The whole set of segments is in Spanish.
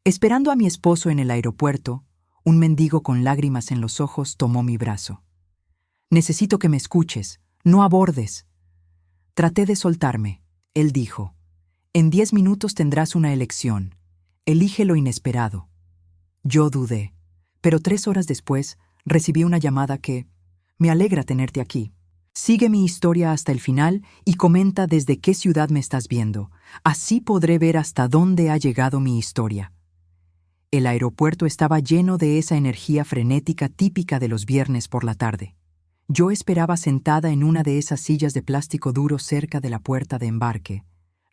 Esperando a mi esposo en el aeropuerto, un mendigo con lágrimas en los ojos tomó mi brazo. «Necesito que me escuches, no abordes». Traté de soltarme. Él dijo, «En 10 minutos tendrás una elección. Elige lo inesperado». Yo dudé, pero 3 horas después recibí una llamada que, «Me alegra tenerte aquí. Sigue mi historia hasta el final y comenta desde qué ciudad me estás viendo. Así podré ver hasta dónde ha llegado mi historia». El aeropuerto estaba lleno de esa energía frenética típica de los viernes por la tarde. Yo esperaba sentada en una de esas sillas de plástico duro cerca de la puerta de embarque,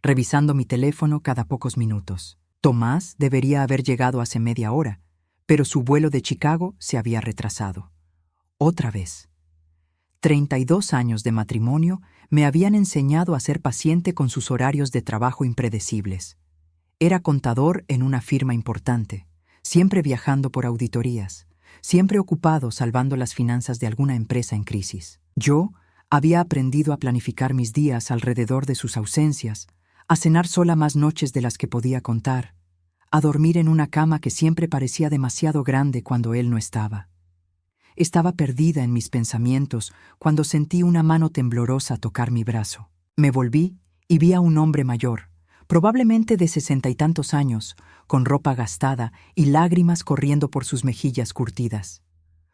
revisando mi teléfono cada pocos minutos. Tomás debería haber llegado hace media hora, pero su vuelo de Chicago se había retrasado. Otra vez. 32 años de matrimonio me habían enseñado a ser paciente con sus horarios de trabajo impredecibles. Era contador en una firma importante, siempre viajando por auditorías, siempre ocupado salvando las finanzas de alguna empresa en crisis. Yo había aprendido a planificar mis días alrededor de sus ausencias, a cenar sola más noches de las que podía contar, a dormir en una cama que siempre parecía demasiado grande cuando él no estaba. Estaba perdida en mis pensamientos cuando sentí una mano temblorosa tocar mi brazo. Me volví y vi a un hombre mayor, probablemente de 60 y tantos años, con ropa gastada y lágrimas corriendo por sus mejillas curtidas.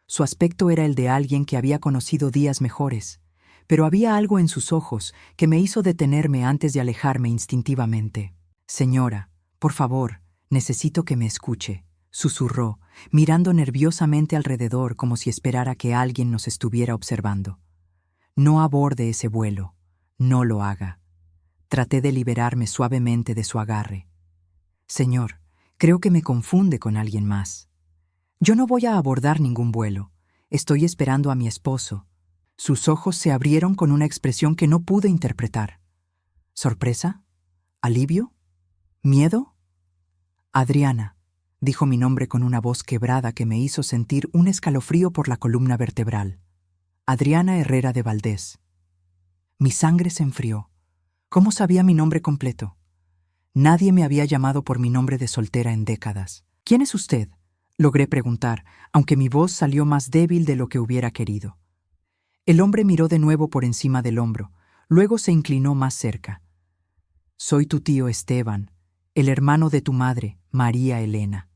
Su aspecto era el de alguien que había conocido días mejores, pero había algo en sus ojos que me hizo detenerme antes de alejarme instintivamente. «Señora, por favor, necesito que me escuche», susurró, mirando nerviosamente alrededor como si esperara que alguien nos estuviera observando. «No aborde ese vuelo. No lo haga». Traté de liberarme suavemente de su agarre. «Señor, creo que me confunde con alguien más. Yo no voy a abordar ningún vuelo. Estoy esperando a mi esposo». Sus ojos se abrieron con una expresión que no pude interpretar. ¿Sorpresa? ¿Alivio? ¿Miedo? «Adriana», dijo mi nombre con una voz quebrada que me hizo sentir un escalofrío por la columna vertebral. Adriana Herrera de Valdés. Mi sangre se enfrió. ¿Cómo sabía mi nombre completo? Nadie me había llamado por mi nombre de soltera en décadas. «¿Quién es usted?», logré preguntar, aunque mi voz salió más débil de lo que hubiera querido. El hombre miró de nuevo por encima del hombro, luego se inclinó más cerca. «Soy tu tío Esteban, el hermano de tu madre, María Elena».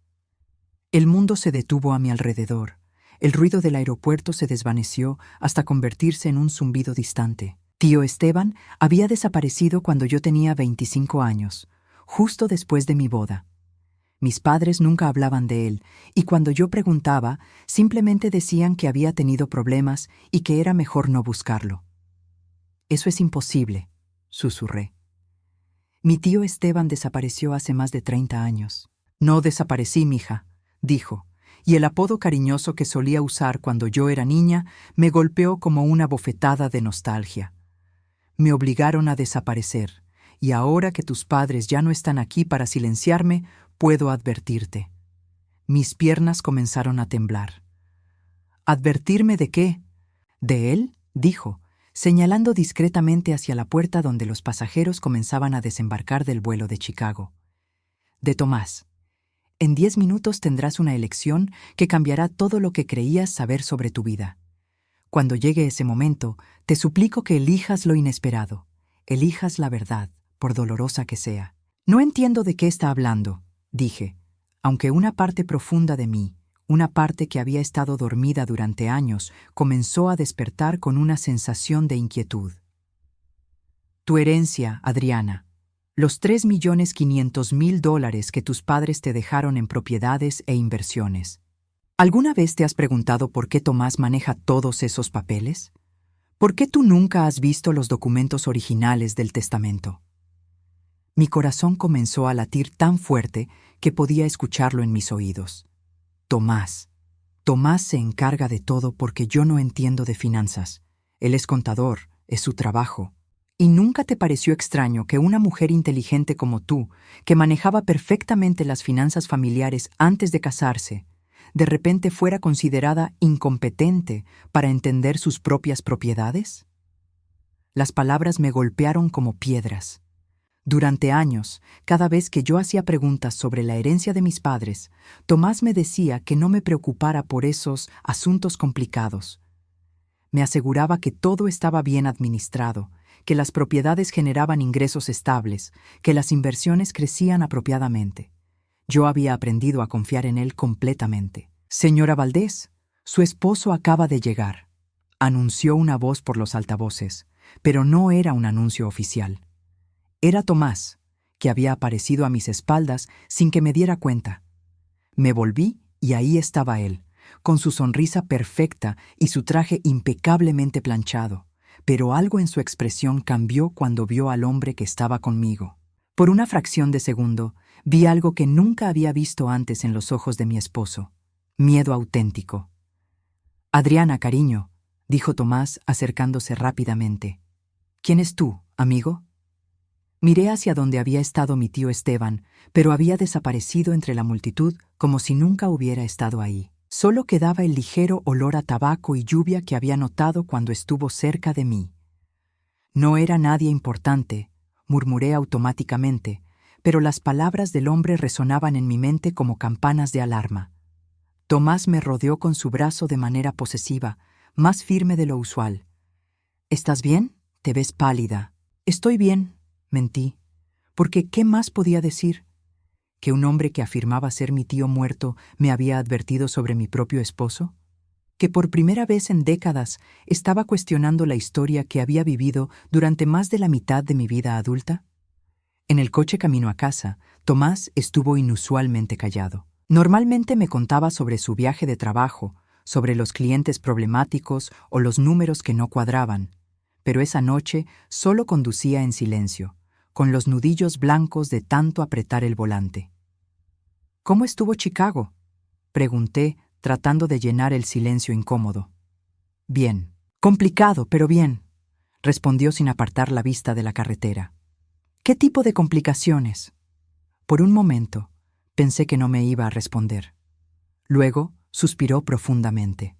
El mundo se detuvo a mi alrededor. El ruido del aeropuerto se desvaneció hasta convertirse en un zumbido distante. Tío Esteban había desaparecido cuando yo tenía 25 años, justo después de mi boda. Mis padres nunca hablaban de él, y cuando yo preguntaba, simplemente decían que había tenido problemas y que era mejor no buscarlo. «Eso es imposible», susurré. «Mi tío Esteban desapareció hace más de 30 años». «No desaparecí, mija», dijo, y el apodo cariñoso que solía usar cuando yo era niña me golpeó como una bofetada de nostalgia. «Me obligaron a desaparecer, y ahora que tus padres ya no están aquí para silenciarme, puedo advertirte». Mis piernas comenzaron a temblar. «¿Advertirme de qué?». «¿De él?», dijo, señalando discretamente hacia la puerta donde los pasajeros comenzaban a desembarcar del vuelo de Chicago. «De Tomás. En 10 minutos tendrás una elección que cambiará todo lo que creías saber sobre tu vida. Cuando llegue ese momento, te suplico que elijas lo inesperado, elijas la verdad, por dolorosa que sea». «No entiendo de qué está hablando», dije, aunque una parte profunda de mí, una parte que había estado dormida durante años, comenzó a despertar con una sensación de inquietud. «Tu herencia, Adriana. Los $3.500.000 que tus padres te dejaron en propiedades e inversiones. ¿Alguna vez te has preguntado por qué Tomás maneja todos esos papeles? ¿Por qué tú nunca has visto los documentos originales del testamento?» Mi corazón comenzó a latir tan fuerte que podía escucharlo en mis oídos. «Tomás. Tomás se encarga de todo porque yo no entiendo de finanzas. Él es contador, es su trabajo. ¿Y nunca te pareció extraño que una mujer inteligente como tú, que manejaba perfectamente las finanzas familiares antes de casarse, de repente fuera considerada incompetente para entender sus propias propiedades?» Las palabras me golpearon como piedras. Durante años, cada vez que yo hacía preguntas sobre la herencia de mis padres, Tomás me decía que no me preocupara por esos asuntos complicados. Me aseguraba que todo estaba bien administrado, que las propiedades generaban ingresos estables, que las inversiones crecían apropiadamente. Yo había aprendido a confiar en él completamente. «Señora Valdés, su esposo acaba de llegar», anunció una voz por los altavoces, pero no era un anuncio oficial. Era Tomás, que había aparecido a mis espaldas sin que me diera cuenta. Me volví y ahí estaba él, con su sonrisa perfecta y su traje impecablemente planchado, pero algo en su expresión cambió cuando vio al hombre que estaba conmigo. Por una fracción de segundo, vi algo que nunca había visto antes en los ojos de mi esposo: miedo auténtico. «Adriana, cariño», dijo Tomás acercándose rápidamente. «¿Quién es tú, amigo?» Miré hacia donde había estado mi tío Esteban, pero había desaparecido entre la multitud como si nunca hubiera estado ahí. Solo quedaba el ligero olor a tabaco y lluvia que había notado cuando estuvo cerca de mí. «No era nadie importante», murmuré automáticamente, pero las palabras del hombre resonaban en mi mente como campanas de alarma. Tomás me rodeó con su brazo de manera posesiva, más firme de lo usual. «¿Estás bien? Te ves pálida». «Estoy bien», mentí, porque ¿qué más podía decir? ¿Que un hombre que afirmaba ser mi tío muerto me había advertido sobre mi propio esposo? ¿Que por primera vez en décadas estaba cuestionando la historia que había vivido durante más de la mitad de mi vida adulta? En el coche camino a casa, Tomás estuvo inusualmente callado. Normalmente me contaba sobre su viaje de trabajo, sobre los clientes problemáticos o los números que no cuadraban, pero esa noche solo conducía en silencio, con los nudillos blancos de tanto apretar el volante. «¿Cómo estuvo Chicago?», pregunté, tratando de llenar el silencio incómodo. «Bien. Complicado, pero bien», respondió sin apartar la vista de la carretera. «¿Qué tipo de complicaciones?». Por un momento, pensé que no me iba a responder. Luego, suspiró profundamente.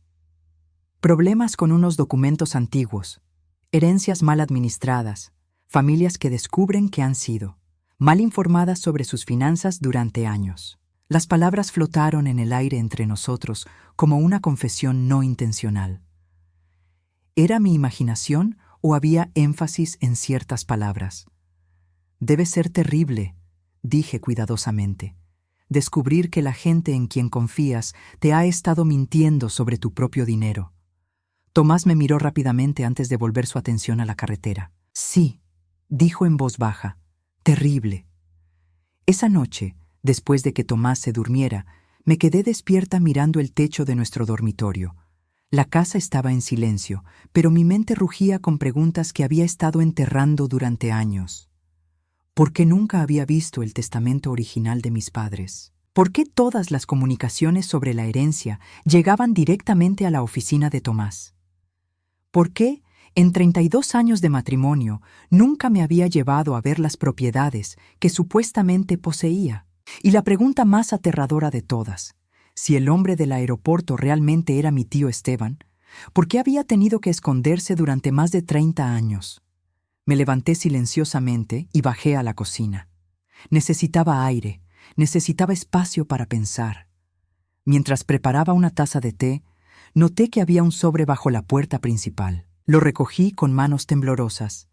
«Problemas con unos documentos antiguos, herencias mal administradas, familias que descubren que han sido mal informadas sobre sus finanzas durante años». Las palabras flotaron en el aire entre nosotros como una confesión no intencional. ¿Era mi imaginación o había énfasis en ciertas palabras? «Debe ser terrible», dije cuidadosamente, «descubrir que la gente en quien confías te ha estado mintiendo sobre tu propio dinero». Tomás me miró rápidamente antes de volver su atención a la carretera. «Sí», dijo en voz baja, «terrible». Esa noche, después de que Tomás se durmiera, me quedé despierta mirando el techo de nuestro dormitorio. La casa estaba en silencio, pero mi mente rugía con preguntas que había estado enterrando durante años. ¿Por qué nunca había visto el testamento original de mis padres? ¿Por qué todas las comunicaciones sobre la herencia llegaban directamente a la oficina de Tomás? ¿Por qué, en 32 años de matrimonio, nunca me había llevado a ver las propiedades que supuestamente poseía? Y la pregunta más aterradora de todas, si el hombre del aeropuerto realmente era mi tío Esteban, ¿por qué había tenido que esconderse durante más de 30 años? Me levanté silenciosamente y bajé a la cocina. Necesitaba aire, necesitaba espacio para pensar. Mientras preparaba una taza de té, noté que había un sobre bajo la puerta principal. Lo recogí con manos temblorosas.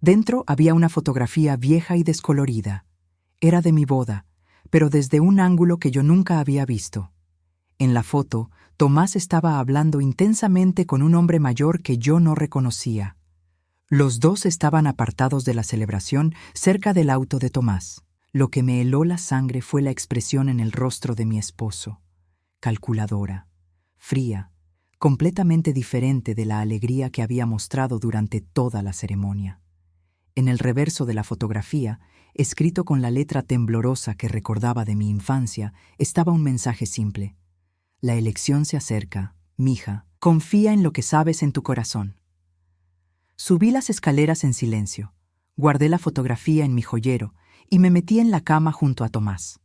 Dentro había una fotografía vieja y descolorida. Era de mi boda, pero desde un ángulo que yo nunca había visto. En la foto, Tomás estaba hablando intensamente con un hombre mayor que yo no reconocía. Los dos estaban apartados de la celebración cerca del auto de Tomás. Lo que me heló la sangre fue la expresión en el rostro de mi esposo. Calculadora, fría, completamente diferente de la alegría que había mostrado durante toda la ceremonia. En el reverso de la fotografía, escrito con la letra temblorosa que recordaba de mi infancia, estaba un mensaje simple. «La elección se acerca, mija. Confía en lo que sabes en tu corazón». Subí las escaleras en silencio, guardé la fotografía en mi joyero y me metí en la cama junto a Tomás.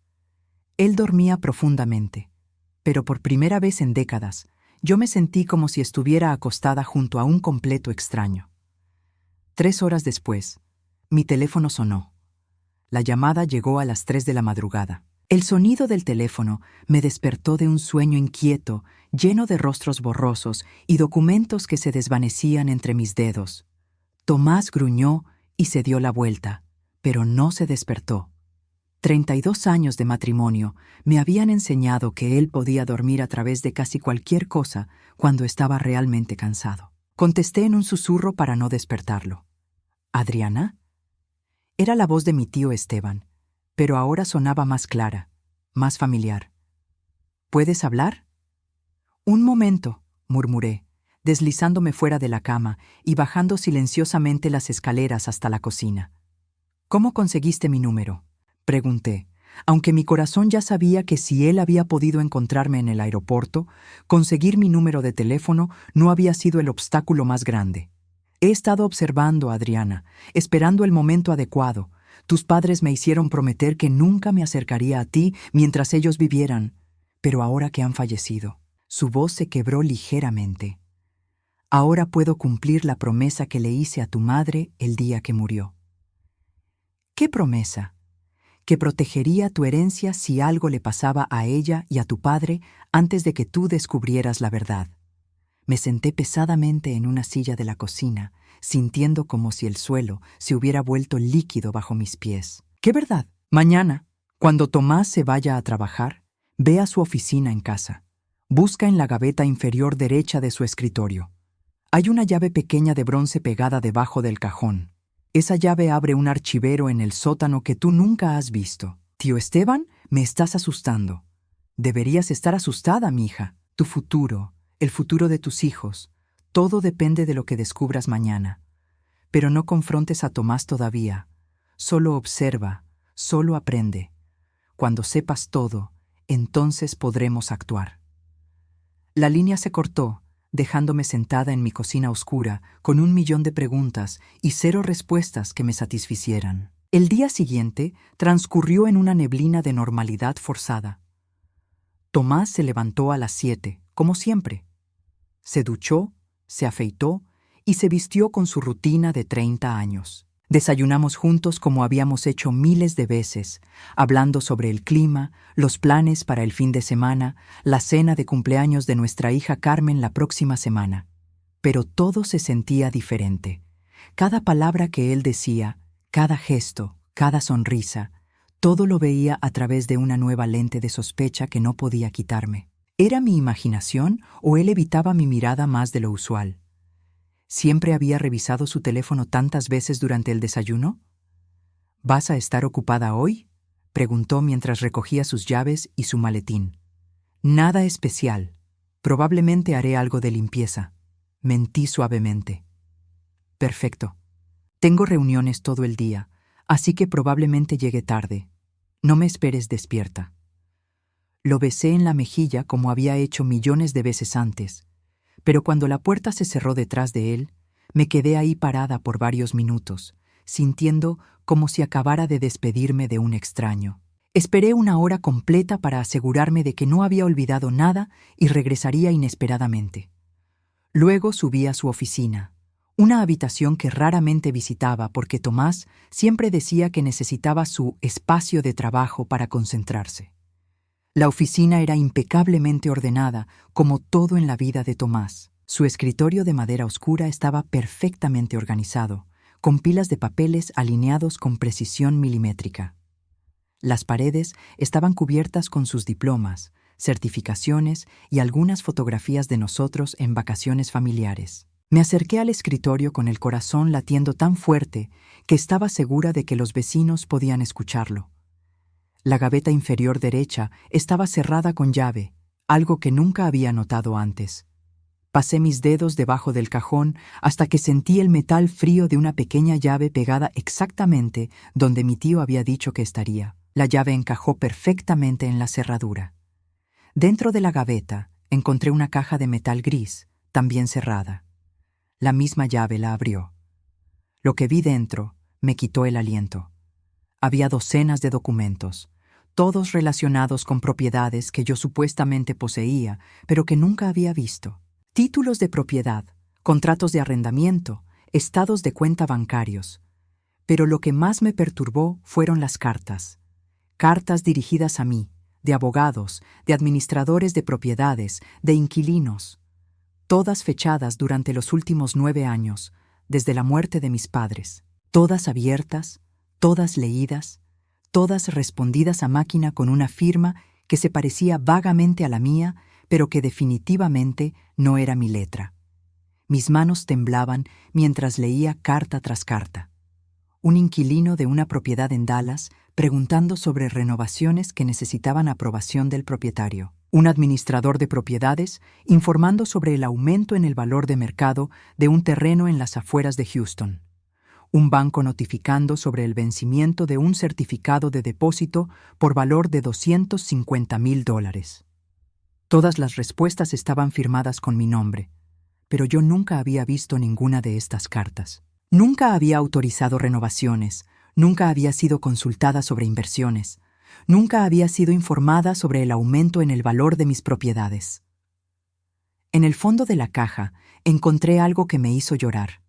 Él dormía profundamente, pero por primera vez en décadas, yo me sentí como si estuviera acostada junto a un completo extraño. 3 horas después, mi teléfono sonó. La llamada llegó a las 3 de la madrugada. El sonido del teléfono me despertó de un sueño inquieto, lleno de rostros borrosos y documentos que se desvanecían entre mis dedos. Tomás gruñó y se dio la vuelta, pero no se despertó. 32 años de matrimonio me habían enseñado que él podía dormir a través de casi cualquier cosa cuando estaba realmente cansado. Contesté en un susurro para no despertarlo. ¿Adriana? Era la voz de mi tío Esteban, pero ahora sonaba más clara, más familiar. ¿Puedes hablar? Un momento, murmuré, deslizándome fuera de la cama y bajando silenciosamente las escaleras hasta la cocina. ¿Cómo conseguiste mi número?, pregunté, aunque mi corazón ya sabía que si él había podido encontrarme en el aeropuerto, conseguir mi número de teléfono no había sido el obstáculo más grande. He estado observando, Adriana, esperando el momento adecuado. Tus padres me hicieron prometer que nunca me acercaría a ti mientras ellos vivieran, pero ahora que han fallecido. Su voz se quebró ligeramente. Ahora puedo cumplir la promesa que le hice a tu madre el día que murió. ¿Qué promesa? Que protegería tu herencia si algo le pasaba a ella y a tu padre antes de que tú descubrieras la verdad. Me senté pesadamente en una silla de la cocina, sintiendo como si el suelo se hubiera vuelto líquido bajo mis pies. ¿Qué verdad? Mañana, cuando Tomás se vaya a trabajar, ve a su oficina en casa. Busca en la gaveta inferior derecha de su escritorio. Hay una llave pequeña de bronce pegada debajo del cajón. Esa llave abre un archivero en el sótano que tú nunca has visto. Tío Esteban, me estás asustando. Deberías estar asustada, mija. Tu futuro, el futuro de tus hijos, todo depende de lo que descubras mañana. Pero no confrontes a Tomás todavía. Solo observa, solo aprende. Cuando sepas todo, entonces podremos actuar. La línea se cortó, dejándome sentada en mi cocina oscura, con 1.000.000 de preguntas y 0 respuestas que me satisficieran. El día siguiente transcurrió en una neblina de normalidad forzada. Tomás se levantó a las 7, como siempre. Se duchó, se afeitó y se vistió con su rutina de 30 años. Desayunamos juntos como habíamos hecho miles de veces, hablando sobre el clima, los planes para el fin de semana, la cena de cumpleaños de nuestra hija Carmen la próxima semana. Pero todo se sentía diferente. Cada palabra que él decía, cada gesto, cada sonrisa, todo lo veía a través de una nueva lente de sospecha que no podía quitarme. ¿Era mi imaginación o él evitaba mi mirada más de lo usual? ¿Siempre había revisado su teléfono tantas veces durante el desayuno? ¿Vas a estar ocupada hoy?, preguntó mientras recogía sus llaves y su maletín. Nada especial. Probablemente haré algo de limpieza. Mentí suavemente. Perfecto. Tengo reuniones todo el día, así que probablemente llegue tarde. No me esperes despierta. Lo besé en la mejilla como había hecho millones de veces antes, pero cuando la puerta se cerró detrás de él, me quedé ahí parada por varios minutos, sintiendo como si acabara de despedirme de un extraño. Esperé 1 hora completa para asegurarme de que no había olvidado nada y regresaría inesperadamente. Luego subí a su oficina, una habitación que raramente visitaba porque Tomás siempre decía que necesitaba su espacio de trabajo para concentrarse. La oficina era impecablemente ordenada, como todo en la vida de Tomás. Su escritorio de madera oscura estaba perfectamente organizado, con pilas de papeles alineados con precisión milimétrica. Las paredes estaban cubiertas con sus diplomas, certificaciones y algunas fotografías de nosotros en vacaciones familiares. Me acerqué al escritorio con el corazón latiendo tan fuerte que estaba segura de que los vecinos podían escucharlo. La gaveta inferior derecha estaba cerrada con llave, algo que nunca había notado antes. Pasé mis dedos debajo del cajón hasta que sentí el metal frío de una pequeña llave pegada exactamente donde mi tío había dicho que estaría. La llave encajó perfectamente en la cerradura. Dentro de la gaveta encontré una caja de metal gris, también cerrada. La misma llave la abrió. Lo que vi dentro me quitó el aliento. Había docenas de documentos, todos relacionados con propiedades que yo supuestamente poseía, pero que nunca había visto. Títulos de propiedad, contratos de arrendamiento, estados de cuenta bancarios. Pero lo que más me perturbó fueron las cartas. Cartas dirigidas a mí, de abogados, de administradores de propiedades, de inquilinos, todas fechadas durante los últimos 9 años, desde la muerte de mis padres, todas abiertas, todas leídas, todas respondidas a máquina con una firma que se parecía vagamente a la mía, pero que definitivamente no era mi letra. Mis manos temblaban mientras leía carta tras carta. Un inquilino de una propiedad en Dallas preguntando sobre renovaciones que necesitaban aprobación del propietario. Un administrador de propiedades informando sobre el aumento en el valor de mercado de un terreno en las afueras de Houston. Un banco notificando sobre el vencimiento de un certificado de depósito por valor de $250,000. Todas las respuestas estaban firmadas con mi nombre, pero yo nunca había visto ninguna de estas cartas. Nunca había autorizado renovaciones, nunca había sido consultada sobre inversiones, nunca había sido informada sobre el aumento en el valor de mis propiedades. En el fondo de la caja encontré algo que me hizo llorar.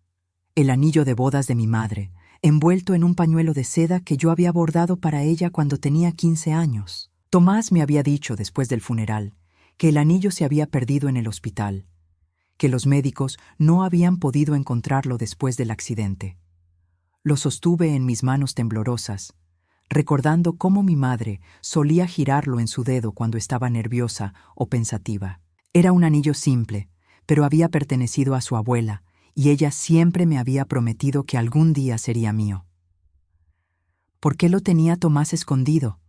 El anillo de bodas de mi madre, envuelto en un pañuelo de seda que yo había bordado para ella cuando tenía 15 años. Tomás me había dicho después del funeral que el anillo se había perdido en el hospital, que los médicos no habían podido encontrarlo después del accidente. Lo sostuve en mis manos temblorosas, recordando cómo mi madre solía girarlo en su dedo cuando estaba nerviosa o pensativa. Era un anillo simple, pero había pertenecido a su abuela, y ella siempre me había prometido que algún día sería mío. ¿Por qué lo tenía Tomás escondido?,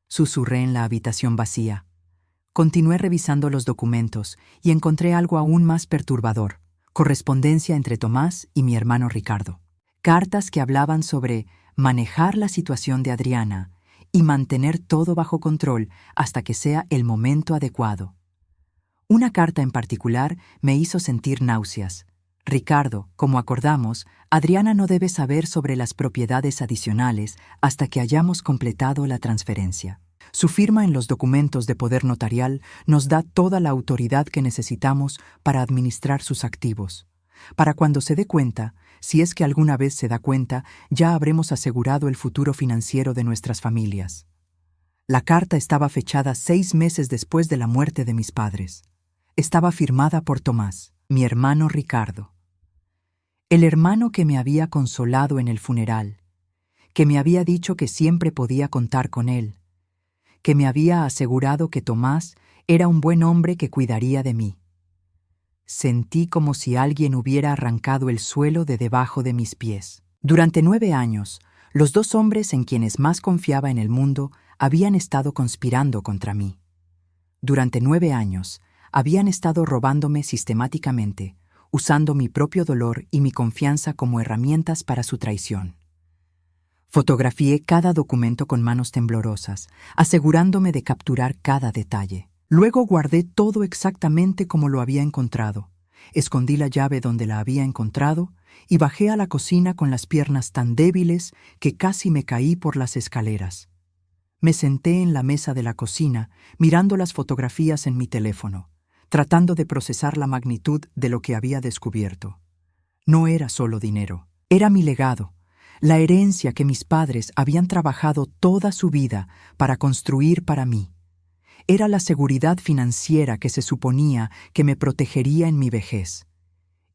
susurré en la habitación vacía. Continué revisando los documentos y encontré algo aún más perturbador: correspondencia entre Tomás y mi hermano Ricardo. Cartas que hablaban sobre manejar la situación de Adriana y mantener todo bajo control hasta que sea el momento adecuado. Una carta en particular me hizo sentir náuseas. Ricardo, como acordamos, Adriana no debe saber sobre las propiedades adicionales hasta que hayamos completado la transferencia. Su firma en los documentos de poder notarial nos da toda la autoridad que necesitamos para administrar sus activos. Para cuando se dé cuenta, si es que alguna vez se da cuenta, ya habremos asegurado el futuro financiero de nuestras familias. La carta estaba fechada 6 meses después de la muerte de mis padres. Estaba firmada por Tomás, mi hermano Ricardo. El hermano que me había consolado en el funeral, que me había dicho que siempre podía contar con él, que me había asegurado que Tomás era un buen hombre que cuidaría de mí. Sentí como si alguien hubiera arrancado el suelo de debajo de mis pies. Durante 9 años, los 2 hombres en quienes más confiaba en el mundo habían estado conspirando contra mí. Durante 9 años, habían estado robándome sistemáticamente, usando mi propio dolor y mi confianza como herramientas para su traición. Fotografié cada documento con manos temblorosas, asegurándome de capturar cada detalle. Luego guardé todo exactamente como lo había encontrado. Escondí la llave donde la había encontrado y bajé a la cocina con las piernas tan débiles que casi me caí por las escaleras. Me senté en la mesa de la cocina, mirando las fotografías en mi teléfono, tratando de procesar la magnitud de lo que había descubierto. No era solo dinero, era mi legado, la herencia que mis padres habían trabajado toda su vida para construir para mí. Era la seguridad financiera que se suponía que me protegería en mi vejez.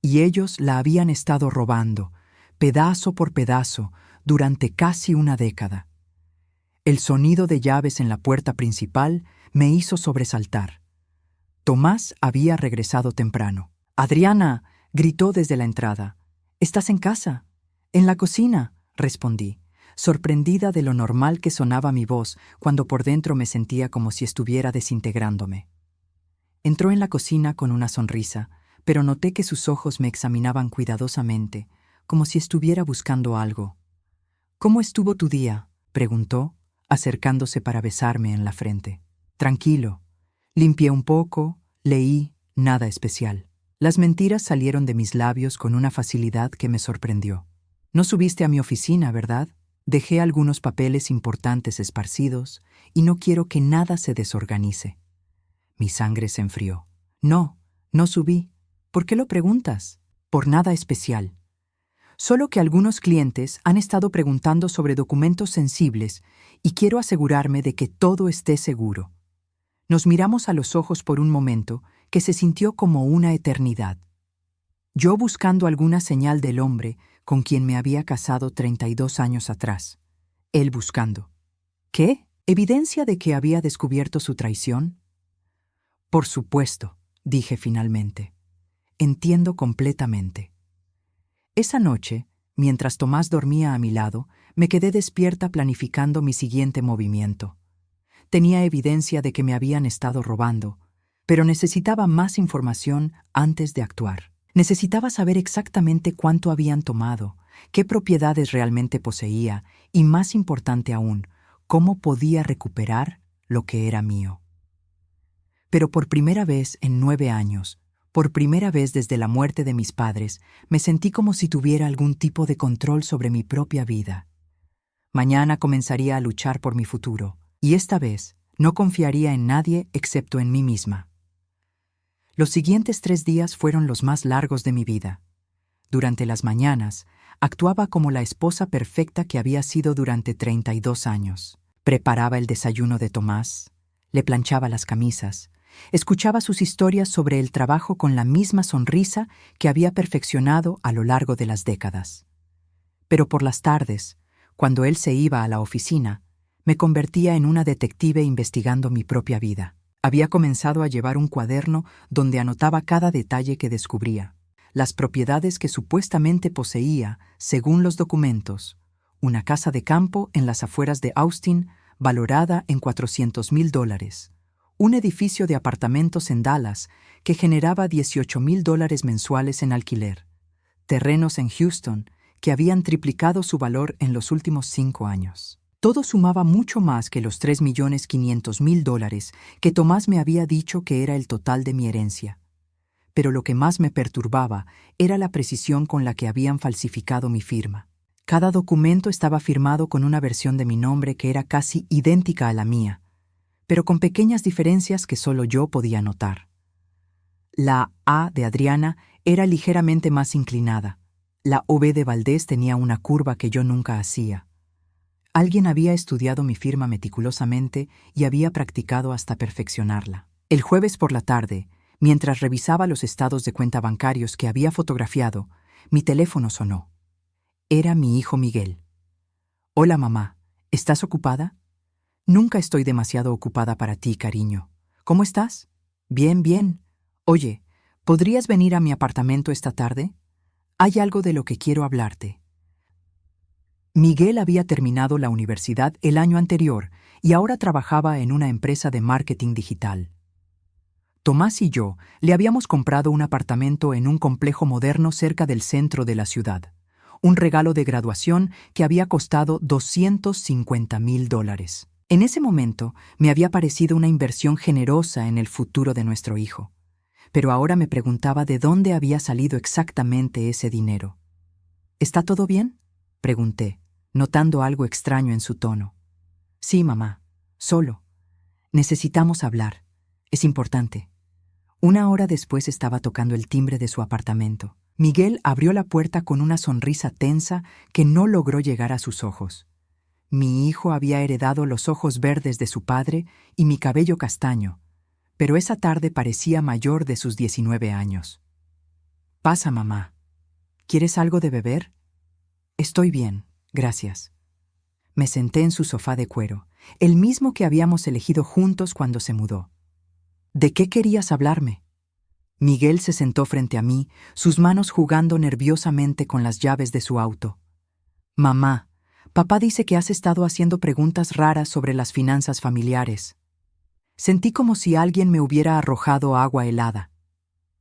Y ellos la habían estado robando, pedazo por pedazo, durante casi una década. El sonido de llaves en la puerta principal me hizo sobresaltar. Tomás había regresado temprano. «Adriana», gritó desde la entrada. «¿Estás en casa?» «En la cocina», respondí, sorprendida de lo normal que sonaba mi voz cuando por dentro me sentía como si estuviera desintegrándome. Entró en la cocina con una sonrisa, pero noté que sus ojos me examinaban cuidadosamente, como si estuviera buscando algo. «¿Cómo estuvo tu día?», preguntó, acercándose para besarme en la frente. «Tranquilo. Limpié un poco, leí, nada especial». Las mentiras salieron de mis labios con una facilidad que me sorprendió. «No subiste a mi oficina, ¿verdad? Dejé algunos papeles importantes esparcidos y no quiero que nada se desorganice». Mi sangre se enfrió. «No, no subí. ¿Por qué lo preguntas?» «Por nada especial. Solo que algunos clientes han estado preguntando sobre documentos sensibles y quiero asegurarme de que todo esté seguro. Nos miramos a los ojos por un momento que se sintió como una eternidad. Yo buscando alguna señal del hombre con quien me había casado 32 años atrás. Él buscando. ¿Qué? ¿Evidencia de que había descubierto su traición? Por supuesto, dije finalmente. Entiendo completamente. Esa noche, mientras Tomás dormía a mi lado, me quedé despierta planificando mi siguiente movimiento. Tenía evidencia de que me habían estado robando, pero necesitaba más información antes de actuar. Necesitaba saber exactamente cuánto habían tomado, qué propiedades realmente poseía y, más importante aún, cómo podía recuperar lo que era mío. Pero por primera vez en 9 años, por primera vez desde la muerte de mis padres, me sentí como si tuviera algún tipo de control sobre mi propia vida. Mañana comenzaría a luchar por mi futuro, y esta vez no confiaría en nadie excepto en mí misma. Los siguientes 3 días fueron los más largos de mi vida. Durante las mañanas, actuaba como la esposa perfecta que había sido durante 32 años. Preparaba el desayuno de Tomás, le planchaba las camisas, escuchaba sus historias sobre el trabajo con la misma sonrisa que había perfeccionado a lo largo de las décadas. Pero por las tardes, cuando él se iba a la oficina, me convertía en una detective investigando mi propia vida. Había comenzado a llevar un cuaderno donde anotaba cada detalle que descubría, las propiedades que supuestamente poseía, según los documentos, una casa de campo en las afueras de Austin, valorada en $400,000, un edificio de apartamentos en Dallas que generaba $18,000 mensuales en alquiler, terrenos en Houston que habían triplicado su valor en los últimos 5 años. Todo sumaba mucho más que los $3,500,000 que Tomás me había dicho que era el total de mi herencia. Pero lo que más me perturbaba era la precisión con la que habían falsificado mi firma. Cada documento estaba firmado con una versión de mi nombre que era casi idéntica a la mía, pero con pequeñas diferencias que solo yo podía notar. La A de Adriana era ligeramente más inclinada. La OB de Valdés tenía una curva que yo nunca hacía. Alguien había estudiado mi firma meticulosamente y había practicado hasta perfeccionarla. El jueves por la tarde, mientras revisaba los estados de cuenta bancarios que había fotografiado, mi teléfono sonó. Era mi hijo Miguel. «Hola, mamá. ¿Estás ocupada?» «Nunca estoy demasiado ocupada para ti, cariño. ¿Cómo estás?» «Bien, bien. Oye, ¿podrías venir a mi apartamento esta tarde? Hay algo de lo que quiero hablarte». Miguel había terminado la universidad el año anterior y ahora trabajaba en una empresa de marketing digital. Tomás y yo le habíamos comprado un apartamento en un complejo moderno cerca del centro de la ciudad, un regalo de graduación que había costado $250,000. En ese momento me había parecido una inversión generosa en el futuro de nuestro hijo, pero ahora me preguntaba de dónde había salido exactamente ese dinero. ¿Está todo bien?, pregunté, notando algo extraño en su tono. «Sí, mamá. Solo. Necesitamos hablar. Es importante». 1 hora después estaba tocando el timbre de su apartamento. Miguel abrió la puerta con una sonrisa tensa que no logró llegar a sus ojos. Mi hijo había heredado los ojos verdes de su padre y mi cabello castaño, pero esa tarde parecía mayor de sus 19 años. «Pasa, mamá. ¿Quieres algo de beber?» «Estoy bien, gracias». Me senté en su sofá de cuero, el mismo que habíamos elegido juntos cuando se mudó. «¿De qué querías hablarme?» Miguel se sentó frente a mí, sus manos jugando nerviosamente con las llaves de su auto. «Mamá, papá dice que has estado haciendo preguntas raras sobre las finanzas familiares». Sentí como si alguien me hubiera arrojado agua helada.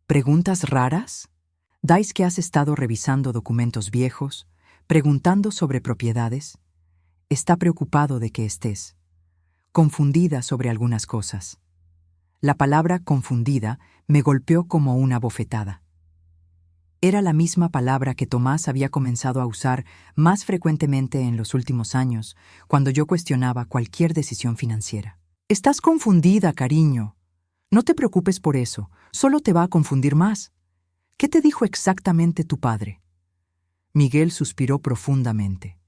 «¿Preguntas raras? ¿Dais que has estado revisando documentos viejos, preguntando sobre propiedades? Está preocupado de que estés confundida sobre algunas cosas». La palabra confundida me golpeó como una bofetada. Era la misma palabra que Tomás había comenzado a usar más frecuentemente en los últimos años, cuando yo cuestionaba cualquier decisión financiera. «Estás confundida, cariño. No te preocupes por eso, solo te va a confundir más. ¿Qué te dijo exactamente tu padre?» Miguel suspiró profundamente.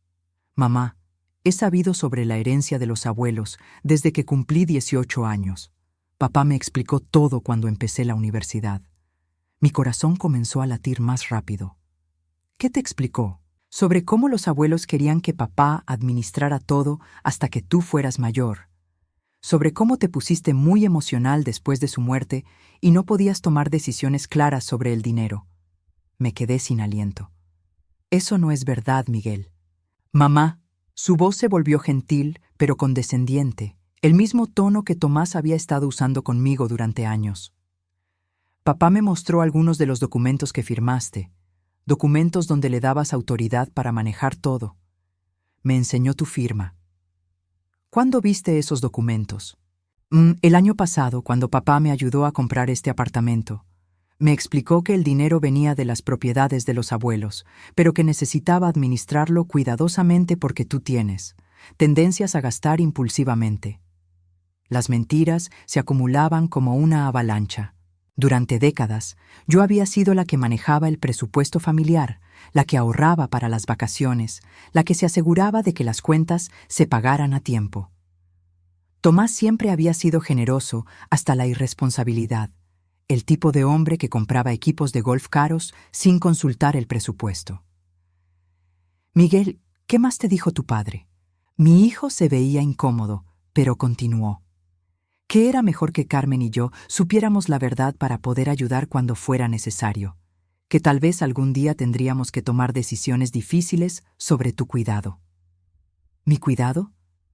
Mamá, he sabido sobre la herencia de los abuelos desde que cumplí 18 años. Papá me explicó todo cuando empecé la universidad. Mi corazón comenzó a latir más rápido. ¿Qué te explicó? Sobre cómo los abuelos querían que papá administrara todo hasta que tú fueras mayor. Sobre cómo te pusiste muy emocional después de su muerte y no podías tomar decisiones claras sobre el dinero. Me quedé sin aliento. Eso no es verdad, Miguel. Mamá, su voz se volvió gentil, pero condescendiente, el mismo tono que Tomás había estado usando conmigo durante años. Papá me mostró algunos de los documentos que firmaste, documentos donde le dabas autoridad para manejar todo. Me enseñó tu firma. ¿Cuándo viste esos documentos? El año pasado, cuando papá me ayudó a comprar este apartamento. Me explicó que el dinero venía de las propiedades de los abuelos, pero que necesitaba administrarlo cuidadosamente porque tú tienes tendencias a gastar impulsivamente. Las mentiras se acumulaban como una avalancha. Durante décadas, yo había sido la que manejaba el presupuesto familiar, la que ahorraba para las vacaciones, la que se aseguraba de que las cuentas se pagaran a tiempo. Tomás siempre había sido generoso hasta la irresponsabilidad, el tipo de hombre que compraba equipos de golf caros sin consultar el presupuesto. Miguel, ¿qué más te dijo tu padre? Mi hijo se veía incómodo, pero continuó. Que era mejor que Carmen y yo supiéramos la verdad para poder ayudar cuando fuera necesario, que tal vez algún día tendríamos que tomar decisiones difíciles sobre tu cuidado. ¿Mi cuidado?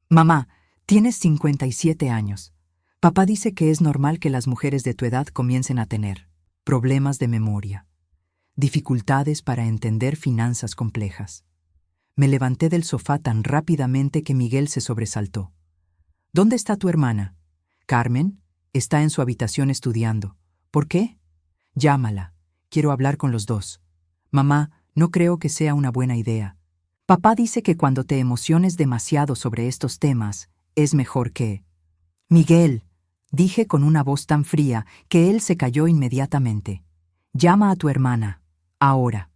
Mamá, tienes 57 años. Papá dice que es normal que las mujeres de tu edad comiencen a tener problemas de memoria, dificultades para entender finanzas complejas. Me levanté del sofá tan rápidamente que Miguel se sobresaltó. ¿Dónde está tu hermana? Carmen está en su habitación estudiando. ¿Por qué? Llámala. Quiero hablar con los dos. Mamá, no creo que sea una buena idea. Papá dice que cuando te emociones demasiado sobre estos temas, es mejor que... Miguel, dije con una voz tan fría que él se calló inmediatamente. Llama a tu hermana. Ahora.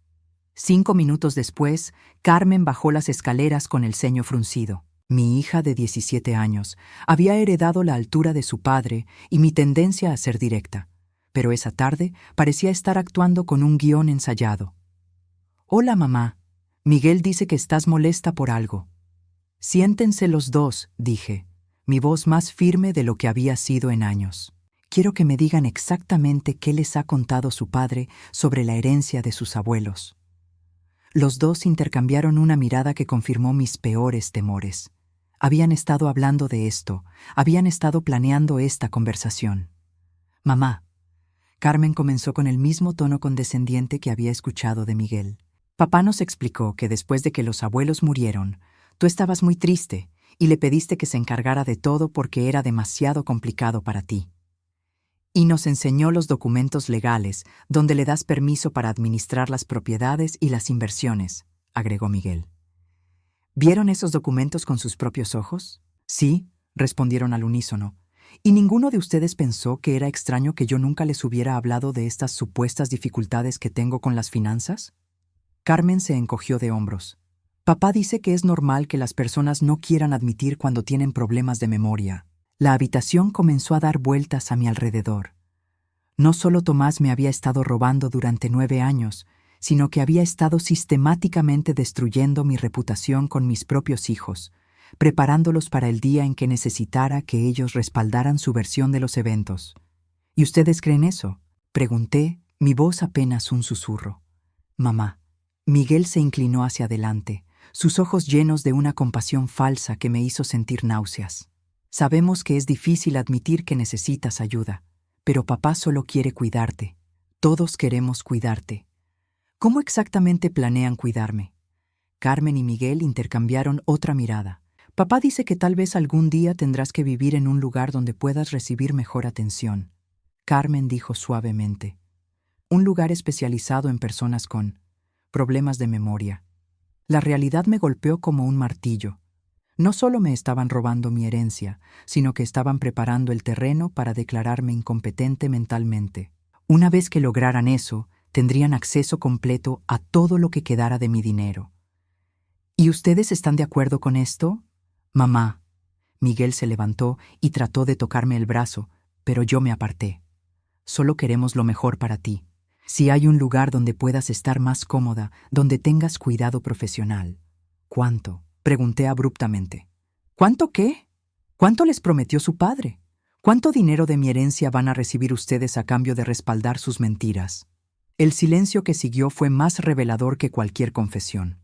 5 minutos después, Carmen bajó las escaleras con el ceño fruncido. Mi hija de 17 años había heredado la altura de su padre y mi tendencia a ser directa, pero esa tarde parecía estar actuando con un guión ensayado. «Hola, mamá. Miguel dice que estás molesta por algo». «Siéntense los dos», dije, mi voz más firme de lo que había sido en años. «Quiero que me digan exactamente qué les ha contado su padre sobre la herencia de sus abuelos». Los dos intercambiaron una mirada que confirmó mis peores temores. Habían estado hablando de esto, habían estado planeando esta conversación. «Mamá», Carmen comenzó con el mismo tono condescendiente que había escuchado de Miguel. «Papá nos explicó que después de que los abuelos murieron, tú estabas muy triste y le pediste que se encargara de todo porque era demasiado complicado para ti. Y nos enseñó los documentos legales donde le das permiso para administrar las propiedades y las inversiones», agregó Miguel. «¿Vieron esos documentos con sus propios ojos?» «Sí», respondieron al unísono. «¿Y ninguno de ustedes pensó que era extraño que yo nunca les hubiera hablado de estas supuestas dificultades que tengo con las finanzas?» Carmen se encogió de hombros. «Papá dice que es normal que las personas no quieran admitir cuando tienen problemas de memoria». La habitación comenzó a dar vueltas a mi alrededor. No solo Tomás me había estado robando durante 9 años, sino que había estado sistemáticamente destruyendo mi reputación con mis propios hijos, preparándolos para el día en que necesitara que ellos respaldaran su versión de los eventos. ¿Y ustedes creen eso?, pregunté, mi voz apenas un susurro. «Mamá». Miguel se inclinó hacia adelante, sus ojos llenos de una compasión falsa que me hizo sentir náuseas. «Sabemos que es difícil admitir que necesitas ayuda, pero papá solo quiere cuidarte. Todos queremos cuidarte. ¿Cómo exactamente planean cuidarme?» Carmen y Miguel intercambiaron otra mirada. «Papá dice que tal vez algún día tendrás que vivir en un lugar donde puedas recibir mejor atención». Carmen dijo suavemente. «Un lugar especializado en personas con problemas de memoria». La realidad me golpeó como un martillo. No solo me estaban robando mi herencia, sino que estaban preparando el terreno para declararme incompetente mentalmente. Una vez que lograran eso, tendrían acceso completo a todo lo que quedara de mi dinero. ¿Y ustedes están de acuerdo con esto? Mamá. Miguel se levantó y trató de tocarme el brazo, pero yo me aparté. Solo queremos lo mejor para ti. Si hay un lugar donde puedas estar más cómoda, donde tengas cuidado profesional. ¿Cuánto? Pregunté abruptamente. ¿Cuánto qué? ¿Cuánto les prometió su padre? ¿Cuánto dinero de mi herencia van a recibir ustedes a cambio de respaldar sus mentiras? El silencio que siguió fue más revelador que cualquier confesión.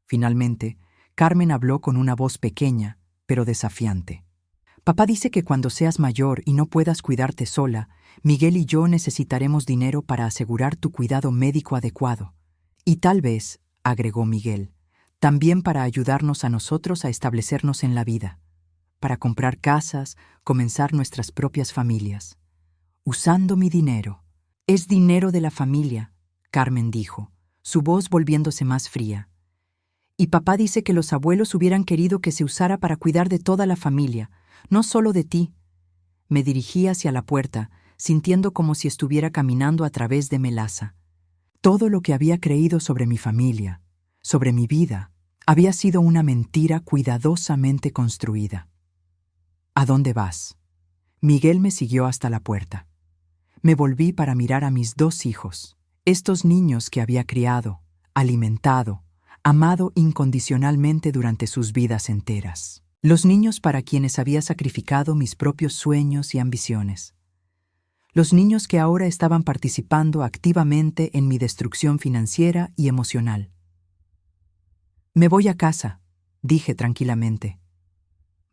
Finalmente, Carmen habló con una voz pequeña, pero desafiante. Papá dice que cuando seas mayor y no puedas cuidarte sola, Miguel y yo necesitaremos dinero para asegurar tu cuidado médico adecuado. Y tal vez, agregó Miguel, también para ayudarnos a nosotros a establecernos en la vida, para comprar casas, comenzar nuestras propias familias. Usando mi dinero. Es dinero de la familia, Carmen dijo, su voz volviéndose más fría. Y papá dice que los abuelos hubieran querido que se usara para cuidar de toda la familia, no solo de ti. Me dirigí hacia la puerta, sintiendo como si estuviera caminando a través de melaza. Todo lo que había creído sobre mi familia, sobre mi vida, había sido una mentira cuidadosamente construida. ¿A dónde vas? Miguel me siguió hasta la puerta. Me volví para mirar a mis 2 hijos, estos niños que había criado, alimentado, amado incondicionalmente durante sus vidas enteras. Los niños para quienes había sacrificado mis propios sueños y ambiciones. Los niños que ahora estaban participando activamente en mi destrucción financiera y emocional. Me voy a casa, dije tranquilamente.